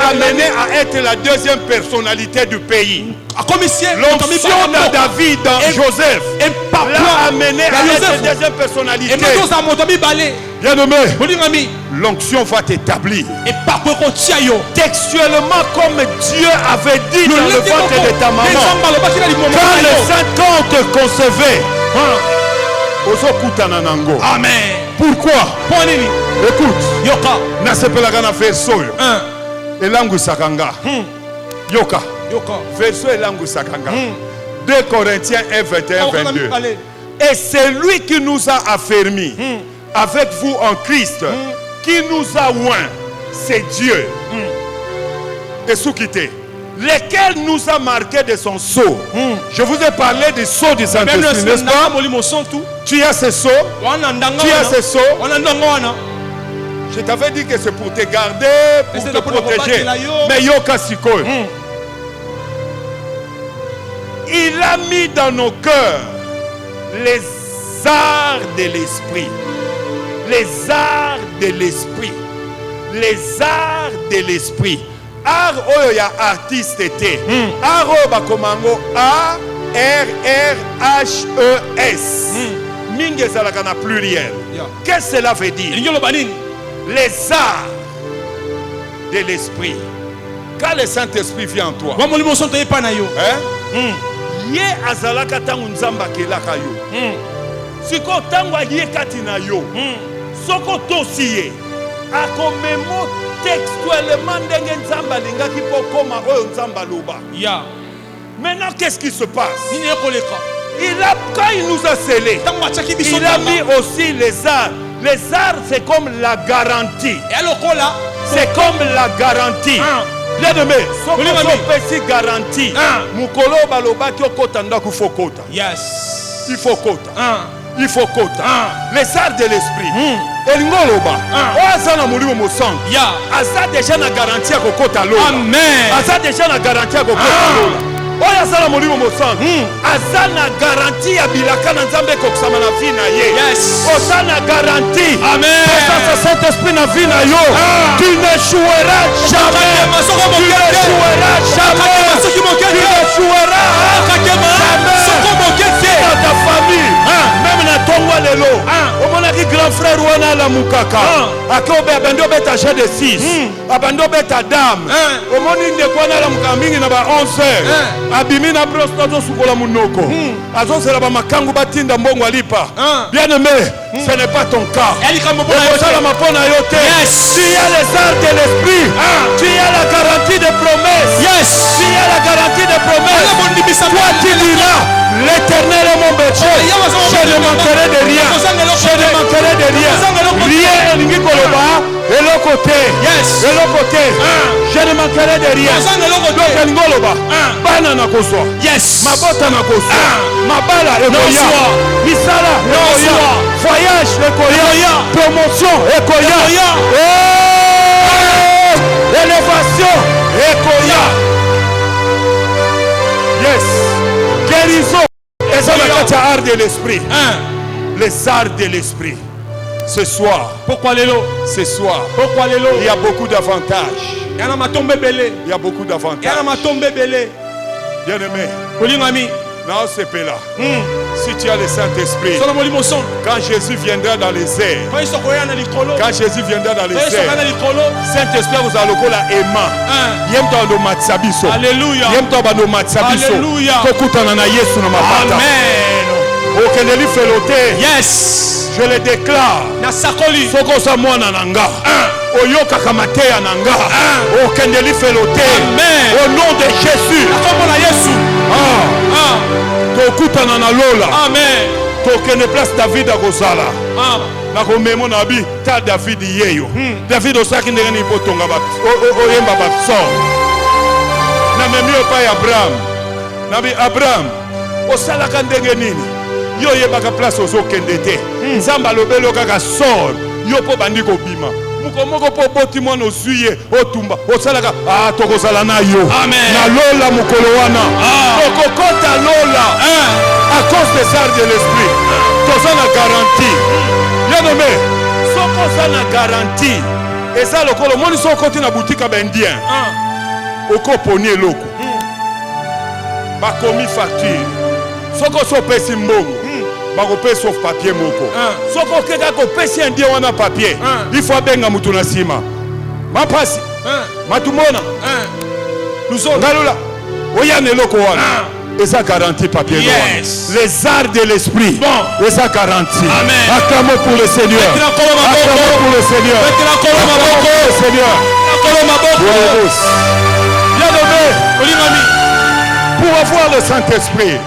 amené à être la deuxième personnalité du pays. L'onction de David dans Joseph l'a amené à être la deuxième personnalité. Bien nommé, l'onction va t'établir textuellement comme Dieu avait dit dans le ventre de ta maman. Quand on te concevait, amen. Pourquoi? Écoute, Nasepelagana verso elangu sakanga. Yoka. Verso elangu sakanga. 2 Corinthiens 1, 21, 22. Et c'est lui qui nous a affermis avec vous en Christ, qui nous a oint, c'est Dieu. Et sous-quitté, lequel nous a marqué de son sceau. Je vous ai parlé du sceau du Saint-Esprit, n'est-ce pas? Tu as ce sceau. Tu as ce sceau. Je t'avais dit que c'est pour te garder, pour te protéger. Mais Yoka Sikoy, il a mis dans nos cœurs les arts de l'esprit. Les arts de l'esprit. Les arts de l'esprit. Art oyo artiste était. Art oyo bakomango A R R H E S. Mingi ezalaka na pluriel. Qu'est-ce que cela veut dire? Les arts de l'esprit. Quand le Saint-Esprit vient en toi, ye azalaka tangu nzamba kelaka yo. Siko tangu ye katina yo. Soko tosiye akomemo textuellement ndenge nzamba lingaki pokoma oyo nzamba loba. Maintenant qu'est-ce qui se passe? Quand il nous a scellés, il a mis aussi les arts, Les arts, c'est comme la garantie. C'est comme la garantie. Bien aimé, si garantie. Mukolo baloba ki okota ndako faut kota. Yes. Il faut kota. Il faut kota. Les arts de l'esprit. Elingoloba. Oazana mulimo mosang. Asa déjà na garantie ko kota lola. Amen. Asa déjà na garantie ko kota lola. Oya sala molimo mosang. Azana garantie ya bilaka na nzambe ko kusama na vie na ye. Yes. Osana garantie. Amen. Présence de Saint-Esprit na vie na yo. Tu n'échoueras jamais. Tu n'échoueras jamais. Tu n'échoueras jamais. Dans ta famille. Même na tongwa lelo. Omonaki grand frère wana la mukaka. Akobe abando beta jet de 6. Abando beta dame. Omoni ndekwana la mukamingi na ba 11 heures. Abimina brosto zo sukola munoko. Azo sela ba makangu batinda mbongo alipa. Bien aimé, ce n'est pas ton cas. Si tu as les arts de l'esprit, tu as la garantie de promesses. Yes. Tu as la garantie de promesses. Toi tu diras, l'Éternel est mon berger. Je ne manquerai de rien. Je ne manquerai de rien. Rien est Nikoloba. Et l'autre côté, yes. Et l'autre côté, je ne manquerai de rien. Donc Ngoloba, banana koso, yes. Mabota na koso, mabala ekoya, misala ekoya, voyage ekoya, promotion ekoya, élévation ekoya. Yes. Guérison. Et ça va art de l'esprit. Les arts de l'esprit. Ce soir, pourquoi l'élo? Ce soir, pourquoi l'élo? Il y a beaucoup d'avantages. Il y a beaucoup d'avantages. Bien aimé, non, c'est pas là. Si tu as le Saint-Esprit, quand Jésus viendra dans les airs, quand Jésus viendra dans les airs, Saint-Esprit vous a le la aimant. Alléluia. Alléluia. Yes. Je le déclare. Soko sa mwana nanga. Oyoka kamateya nanga. Okendeli felote. Au nom de Jésus. Tokutana na lola. Amen. Tokende place David a Gozala. Na komemo na bi ta David yeyo. David osaki ndenge ni potonga ba. Oyemba ba so. Na memio pa Abraham. Na bi Abraham osala ka ndenge nini? Yo yebaka place ozokende te. Nzamba lobelo kaka sort. Yo po bandi ko bima. Mukomoko po boti mwana osuye otumba. Osalaka tokozala na yo. Amen. Na lola mukolo wana. Kokokota lola. À cause des arts de l'esprit. Toza na garantie. Bien aimé. Soko za na garantie. Et ça lokolo moni soko ti na boutique bendien. Oko poni eloko. Ba komi facture. Soko so pesi mbongo. Bako pesi sauf papier moko. Soko keka ko pesi ndie wana papier. Il faut benga mutu na sima. Mapasi. Matumona. Nous on ngalula. Oyane loko wana. Et ça garantit papier. Yes. Les arts de l'esprit. Bon. Et ça garantit. Amen. Acclamons pour le Seigneur. Acclamons pour le Seigneur. Acclamons pour le Seigneur. Bien nommé. Pour avoir le Saint-Esprit.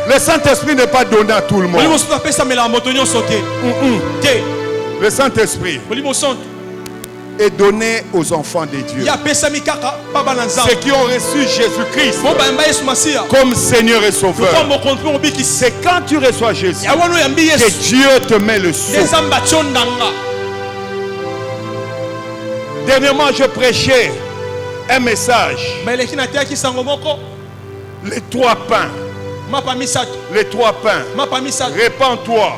Le Saint-Esprit n'est pas donné à tout le monde. Le Saint-Esprit est donné aux enfants de Dieu. Ceux qui ont reçu Jésus-Christ comme Seigneur et Sauveur. C'est quand tu reçois Jésus que Dieu te met le sceau. Dernièrement, je prêchais un message. Les 3 pains. Les 3 pains. Répands-toi.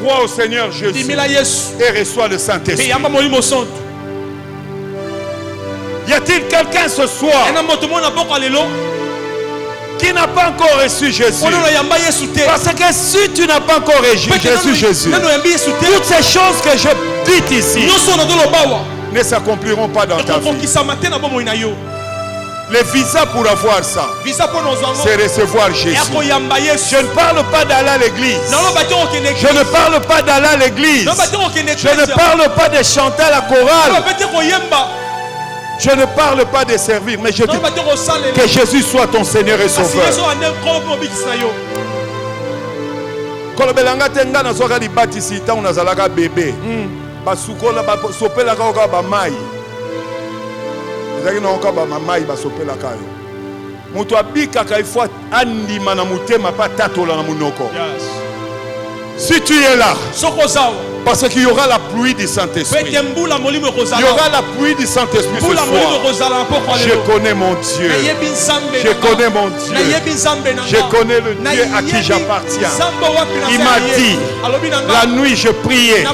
Crois au Seigneur Jésus et reçois le Saint-Esprit. Y a-t-il quelqu'un ce soir qui n'a pas encore reçu Jésus? Parce que si tu n'as pas encore reçu Jésus, toutes ces choses que je dis ici ne s'accompliront pas dans ta vie. Le visa pour avoir ça, c'est recevoir Jésus. Je ne parle pas d'aller à l'église. Je ne parle pas d'aller à l'église. Je ne parle pas de chanter à la chorale. Je ne parle pas de servir, mais je dis que Jésus soit ton Seigneur et Sauveur. kolobelanga tenga na soka libatisi tango nazalaka bébé basukola basopelaka oka bamai ezalaki na oka bamamai basopelaka yo moto abikaka ifo andima na motema pa tatola na monoko. Si tu es là, parce qu'il y aura la pluie du Saint-Esprit. Il y aura la pluie du Saint-Esprit ce soir. Je connais mon Dieu. Je connais mon Dieu. Je connais le Dieu à qui j'appartiens. Il m'a dit, la nuit je priais.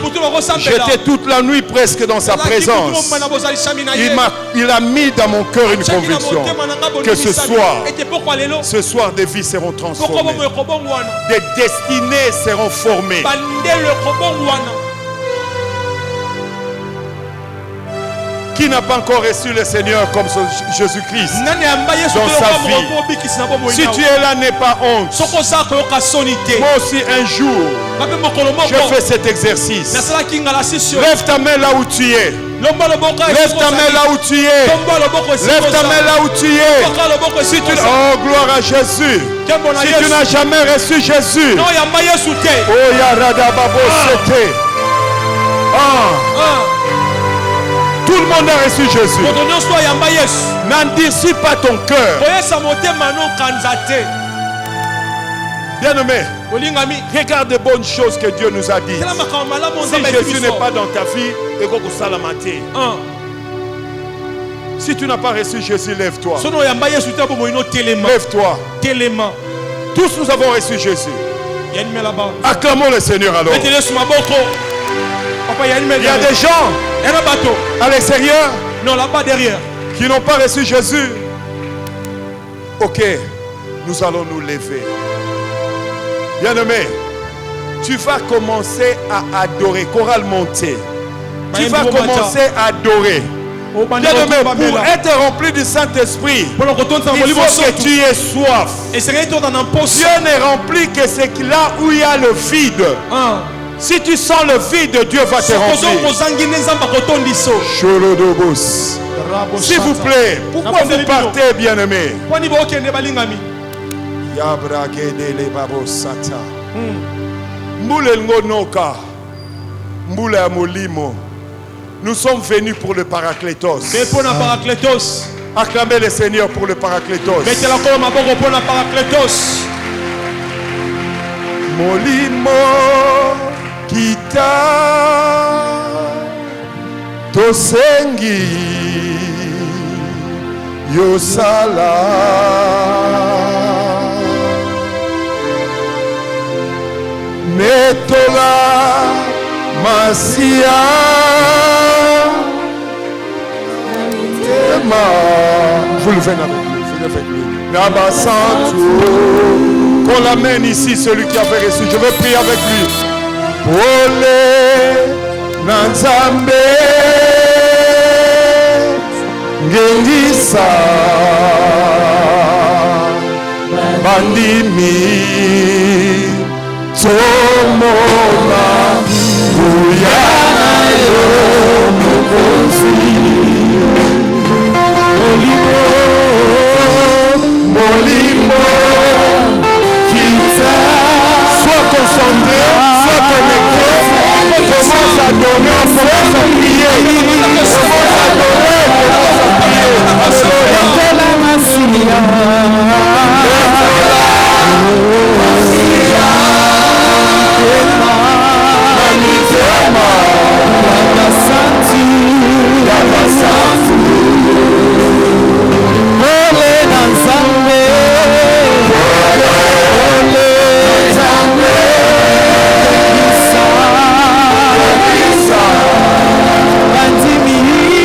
J'étais toute la nuit presque dans sa présence. Il a mis dans mon cœur une conviction que ce soir des vies seront transformées. Des destinées seront formées. Qui n'a pas encore reçu le Seigneur comme Jésus-Christ dans sa vie? Si tu es là, n'aie pas honte. Moi aussi un jour je fais cet exercice. Lève ta main là où tu es. Lève ta main là où tu es. Lève ta main là où tu es. Si tu... Oh, gloire à Jésus. Si tu n'as jamais reçu Jésus, oh, tout le monde a reçu Jésus. N'endurcis pas ton cœur. Bien-aimé, regarde les bonnes choses que Dieu nous a dit. Si Jésus n'est pas dans ta vie, si tu n'as pas reçu Jésus, lève-toi. Lève-toi. Tous nous avons reçu Jésus. Acclamons le Seigneur alors. Il y a des gens à l'extérieur qui n'ont pas reçu Jésus. Ok, nous allons nous lever. Bien-aimé, tu vas commencer à adorer. Chorale montée. Tu vas commencer à adorer. Bien-aimé, pour être rempli du Saint-Esprit, il faut que tu aies soif. Dieu n'est rempli que c'est là où il y a le vide. Si tu sens le vide, Dieu va te remplir. S'il vous plaît, pourquoi vous partez, bien-aimés? Nous sommes venus pour le Paraclétos. Acclamez le Seigneur pour le Paraclétos. Molimo kita tosengi yosala netola masia vous le faites avec lui. Nabasantu. Qu'on l'amène ici, celui qui avait reçu. Je vais prier avec lui. Ole Nanzambe Ngengisa Bandimi Tomona Uyana yo Mukosi Molimo sois concentré, sois connecté, commence à donner, commence à prier, commence à donner, commence à prier. Bandimi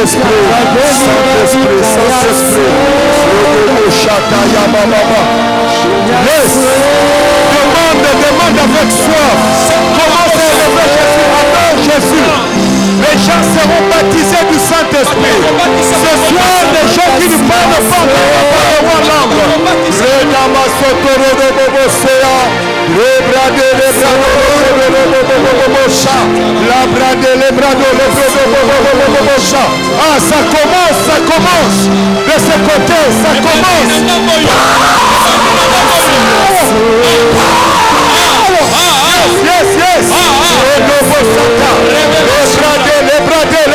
Saint-Esprit, Saint-Esprit, Saint-Esprit. Yes. Demande avec soif. Comment se réveiller Jésus? Alors Jésus. Les gens seront baptisés du Saint-Esprit. Ce soir, les gens qui ne parlent pas parleront en langue. Ah, ça commence de ce côté, ça commence. Yes. Les bradés.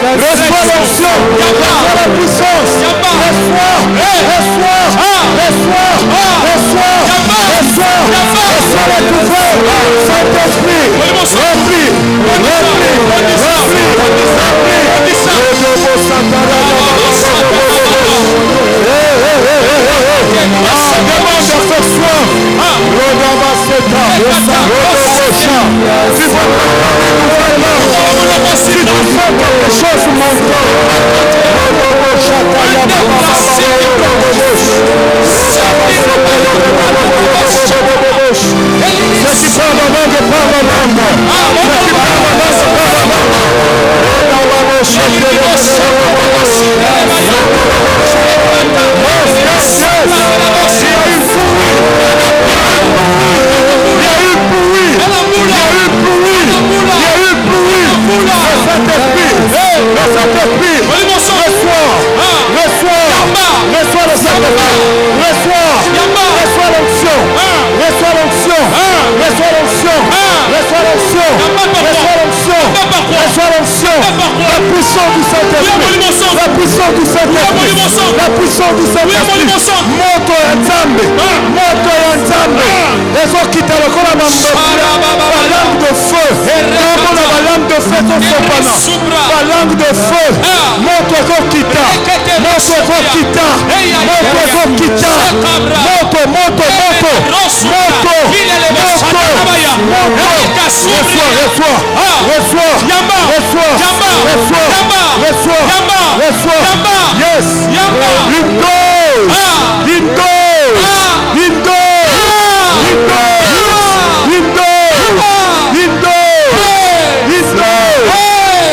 Reçois l'onction, reçois la puissance. Reçois la pouvoir. Saint-Esprit, remplis. Demande à ce soir. Si tu fais quelque chose maintenant, si tu parles en langue, parle en langue. Moto ya Nzambe ezokita lokola balangue de feu tomona balangue de feu tosopana balangue de feu moto ezokita yes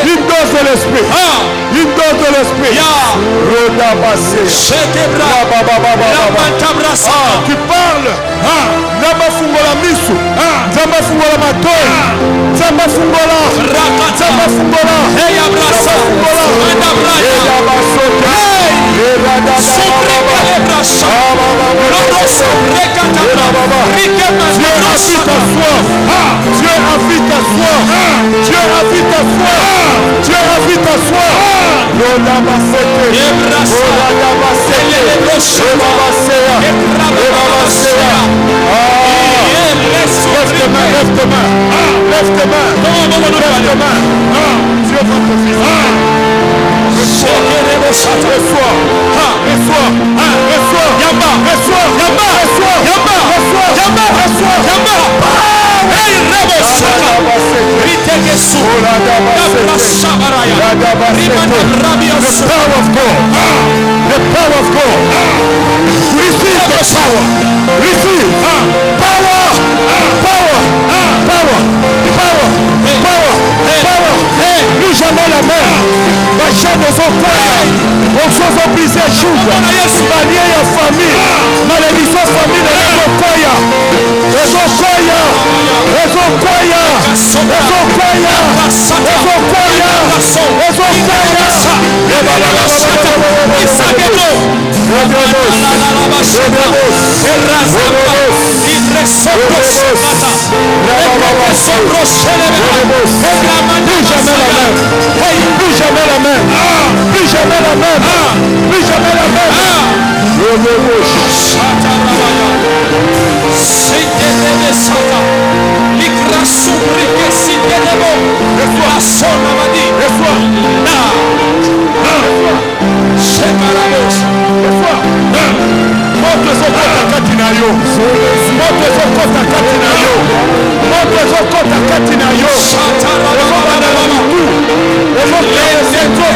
une dose de l'esprit. Tu parles. Namba fungola misu. Namba fungola matoy. Namba fungola. Namba fungola. Lève tes mains. Dieu va te faire. The power of God. Receive the power. Receive power. Plus jamais la mer. Ma chaîne aux enfants. Aux choses obligées chouba. Manier la famille. Malédiction famille.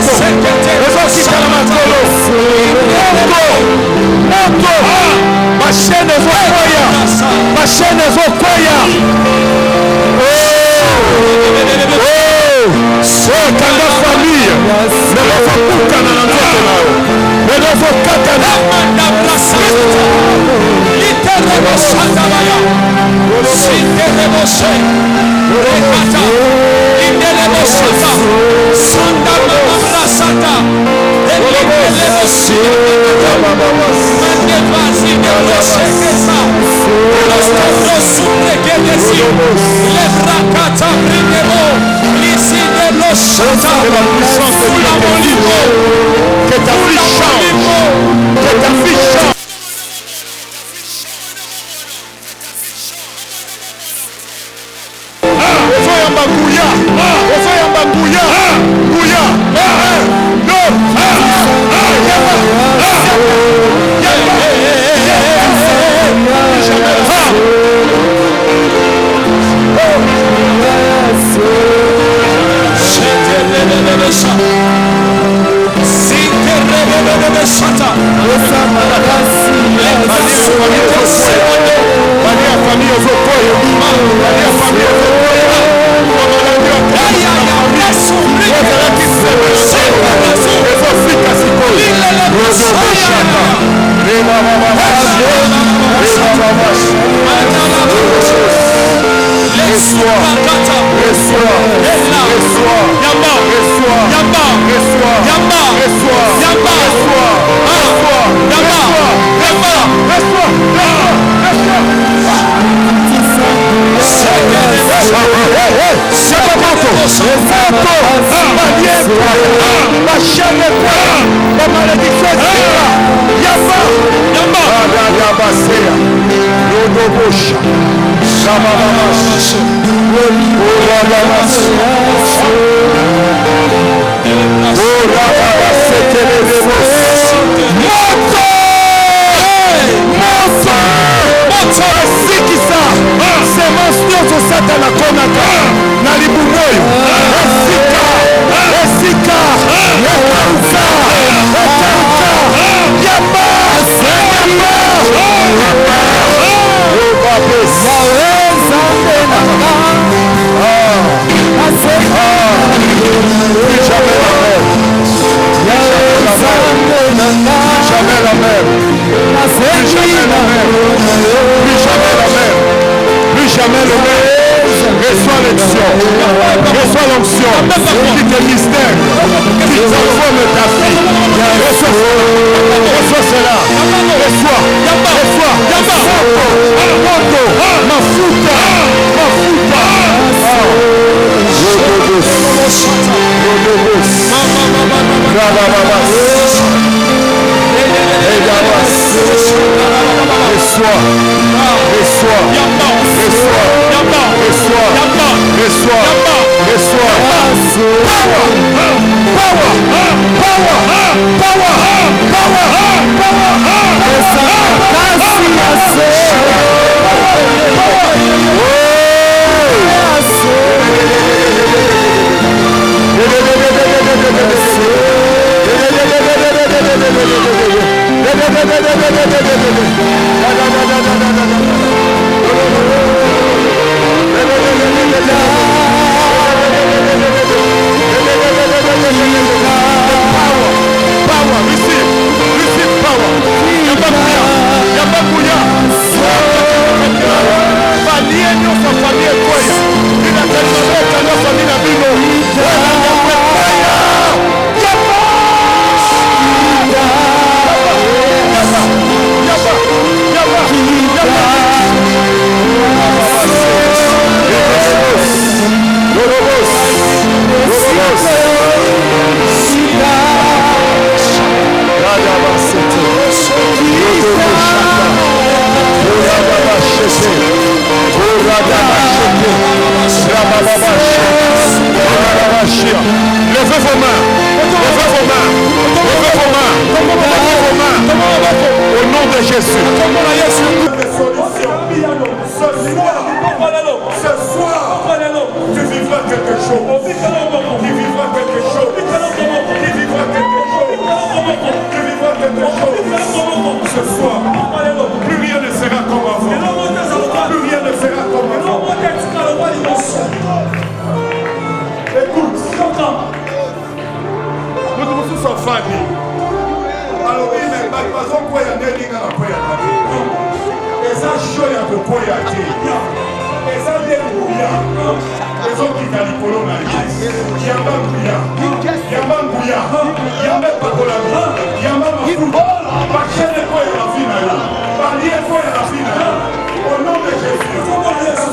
Moto moto mashene ezokwea mashene ezokwea kanga famille nezokukana na nzoto nayo nezokatana que ta vie change, que ta vie change. ce soir, plus rien ne sera comme avant. Plus rien ne sera comme avant. Écoute, nous tous sommes famille. Alors, il n'est pas quoi il y a des gens qui ont et ça, chaud, il y a beaucoup de et ça, il y a beaucoup de les autres qui ont des colons, il y a un bouillard, il y a un bouillard, il y a un pacolami, il y a un football, par quel quoi il y a la fin, par lié quoi il y a la fin, au nom de Jésus,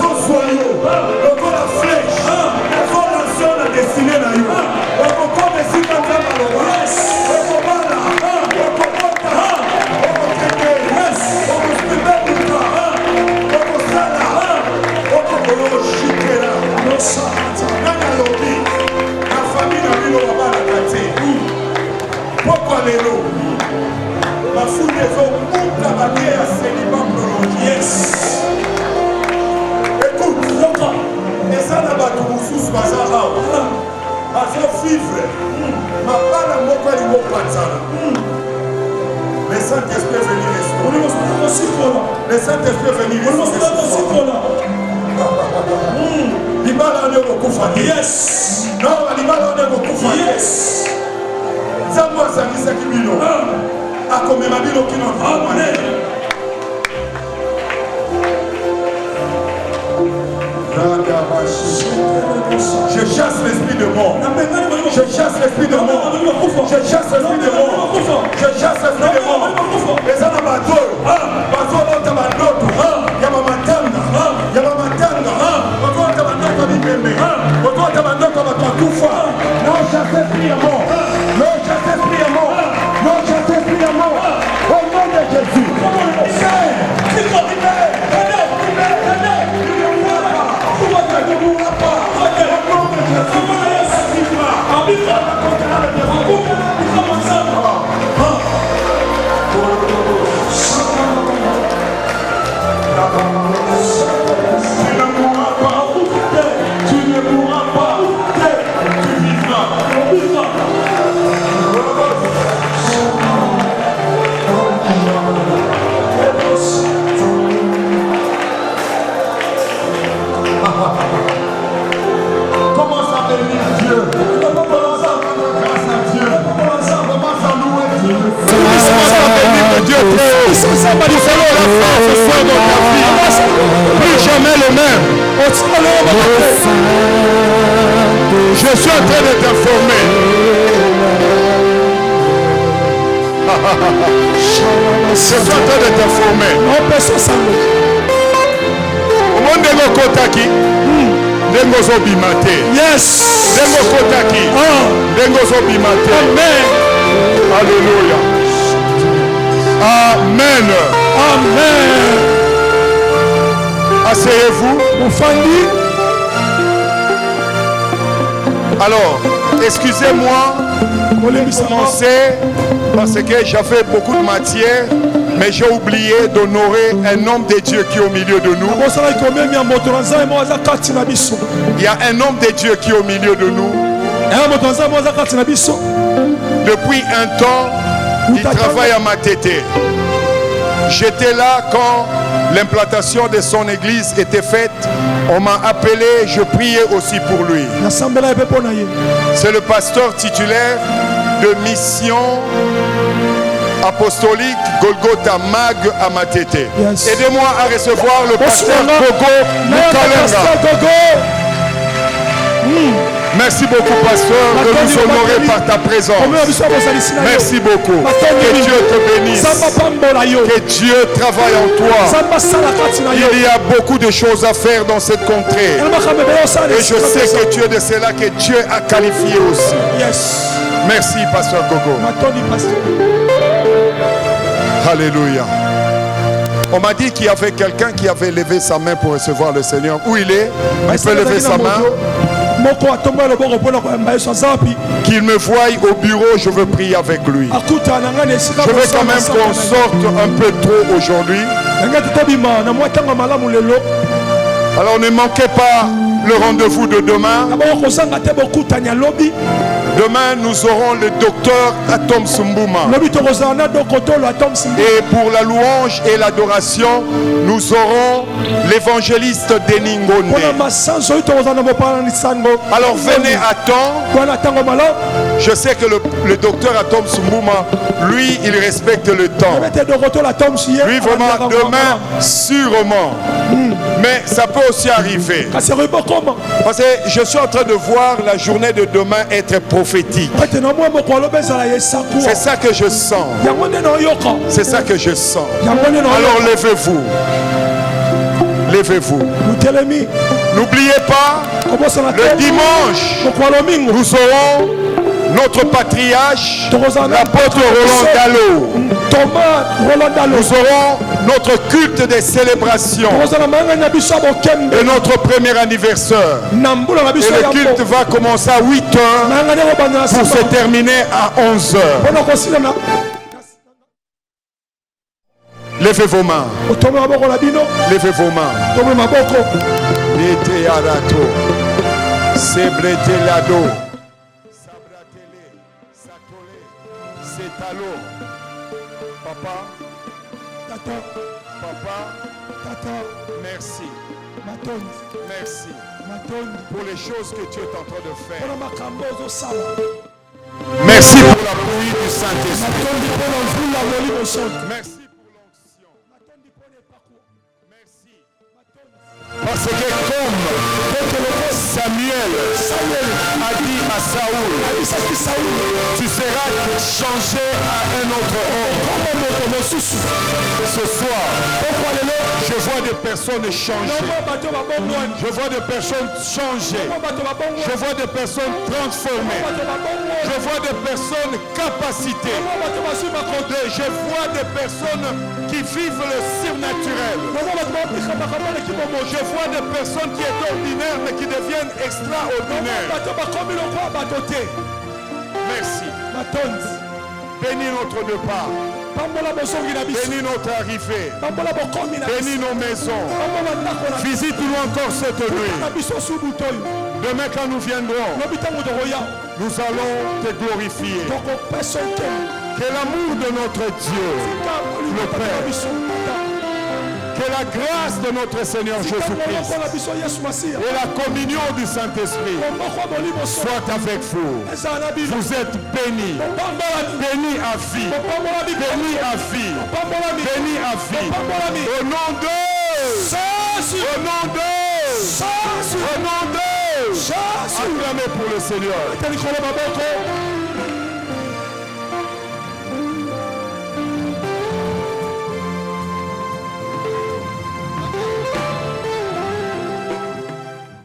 son soyeux, le corps la flèche, le corps la soeur la destinée là, le corps de Sikanda Maloba, le corps là, le corps là, le corps kéké, le corps spécial, le corps sala, le corps chikera, le sata, nana lobi, la famille n'a vu le baba la kate, pourquoi les lots? La foule des hommes, toute la bataille à célibat prolongé. Yes. Écoute, et ça n'a pas tout sous bazar. Bazar vivre. Ma part à moi, il m'a pas ça. Le Saint-Esprit est venu restaurer. Le Saint-Esprit est venu restaurer. L'Ibala n'est pas coupé. Yes. Non, l'Ibala n'est pas coupé. Yes. Ça, moi, ça dit ça qui m'y a comme ma vie qui n'en va pas. Je chasse l'esprit de mort. Je chasse l'esprit de mort. Je chasse l'esprit de mort. Je chasse l'esprit de mort. Et ça n'a pas d'eau. Parce que l'autre a d'autres. Il y a ma matanga. Il y a ma matanga. Parce que l'autre a d'autres à m'aimer. Parce que l'autre a d'autres à tout faire. Non, chasse l'esprit de mort. Non, chasse l'esprit de mort. Non, chasse l'esprit de mort. Au nom de Jésus. Plus jamais le même. Je suis en train de t'informer. Je suis en train de t'informer. Au monde de nos kotaki, dengozo bimate. Yes. Dengo kotaki. Dengozo bimate. Amen. Alléluia. Amen. Amen. Asseyez-vous. Mon famille. Alors, excusez-moi de commencer parce que j'avais beaucoup de matière, mais j'ai oublié d'honorer un homme de Dieu qui est au milieu de nous. Il y a un homme de Dieu qui est au milieu de nous. Depuis un temps, il travaille à Matete. J'étais là quand l'implantation de son église était faite. On m'a appelé, je priais aussi pour lui. C'est le pasteur titulaire de mission apostolique Golgotha Mag à Matete. Yes. Aidez-moi à recevoir le pasteur Gogo Mukalenga. Merci beaucoup, pasteur, de nous honorer par ta présence. Merci beaucoup. Que Dieu te bénisse. Que Dieu travaille en toi. Il y a beaucoup de choses à faire dans cette contrée. Et je sais que tu es de cela que Dieu a qualifié aussi. Merci, pasteur Gogo. Alléluia. On m'a dit qu'il y avait quelqu'un qui avait levé sa main pour recevoir le Seigneur. Où il est? Il peut lever sa main. Qu'il me voie au bureau, je veux prier avec lui. Je veux quand même qu'on sorte un peu trop aujourd'hui. Alors ne manquez pas le rendez-vous de demain. Demain, nous aurons le docteur Atom Sumbuma. Et pour la louange et l'adoration, nous aurons l'évangéliste Deningone. Alors venez à temps. Je sais que le docteur Atom Sumbuma, lui, il respecte le temps. Lui, vraiment, demain, sûrement. Mais ça peut aussi arriver. Parce que je suis en train de voir la journée de demain être prophétique. C'est ça que je sens. C'est ça que je sens. Alors levez-vous. Levez-vous. N'oubliez pas, le dimanche, nous aurons notre patriarche, l'apôtre Roland Dallot. Nous aurons notre culte des célébrations et notre premier anniversaire. Et le culte va commencer à 8h pour se terminer à 11h. Levez vos mains. Levez vos mains. L'été arato. Sebrete lado. Sabratele. Satole. Setalo. Papa. Tata. Papa. Tata. Merci. Merci. Pour les choses que tu es en train de faire. Merci pour la pluie du Saint-Esprit. Merci. Parce que comme Samuel a dit à Saoul, tu seras changé à un autre homme. Ce soir, je vois des personnes changer. Je vois des personnes changer. Je vois des personnes transformées. Je vois des personnes capacitées. Je vois des personnes qui vivent le surnaturel. Je vois des personnes qui étaient ordinaires mais qui deviennent extraordinaires. Merci. Bénis notre départ. Bénis notre arrivée. Bénis nos maisons. Visite-nous encore cette nuit. Demain quand nous viendrons, nous allons te glorifier. Que l'amour de notre Dieu, le Père, que la grâce de notre Seigneur Jésus-Christ et la communion du Saint-Esprit soient avec vous. Vous êtes bénis. Bénis à vie. Bénis à vie. Bénis à vie. Au nom de Jésus. Au nom de Jésus. Au nom de Jésus. Acclamez pour le Seigneur.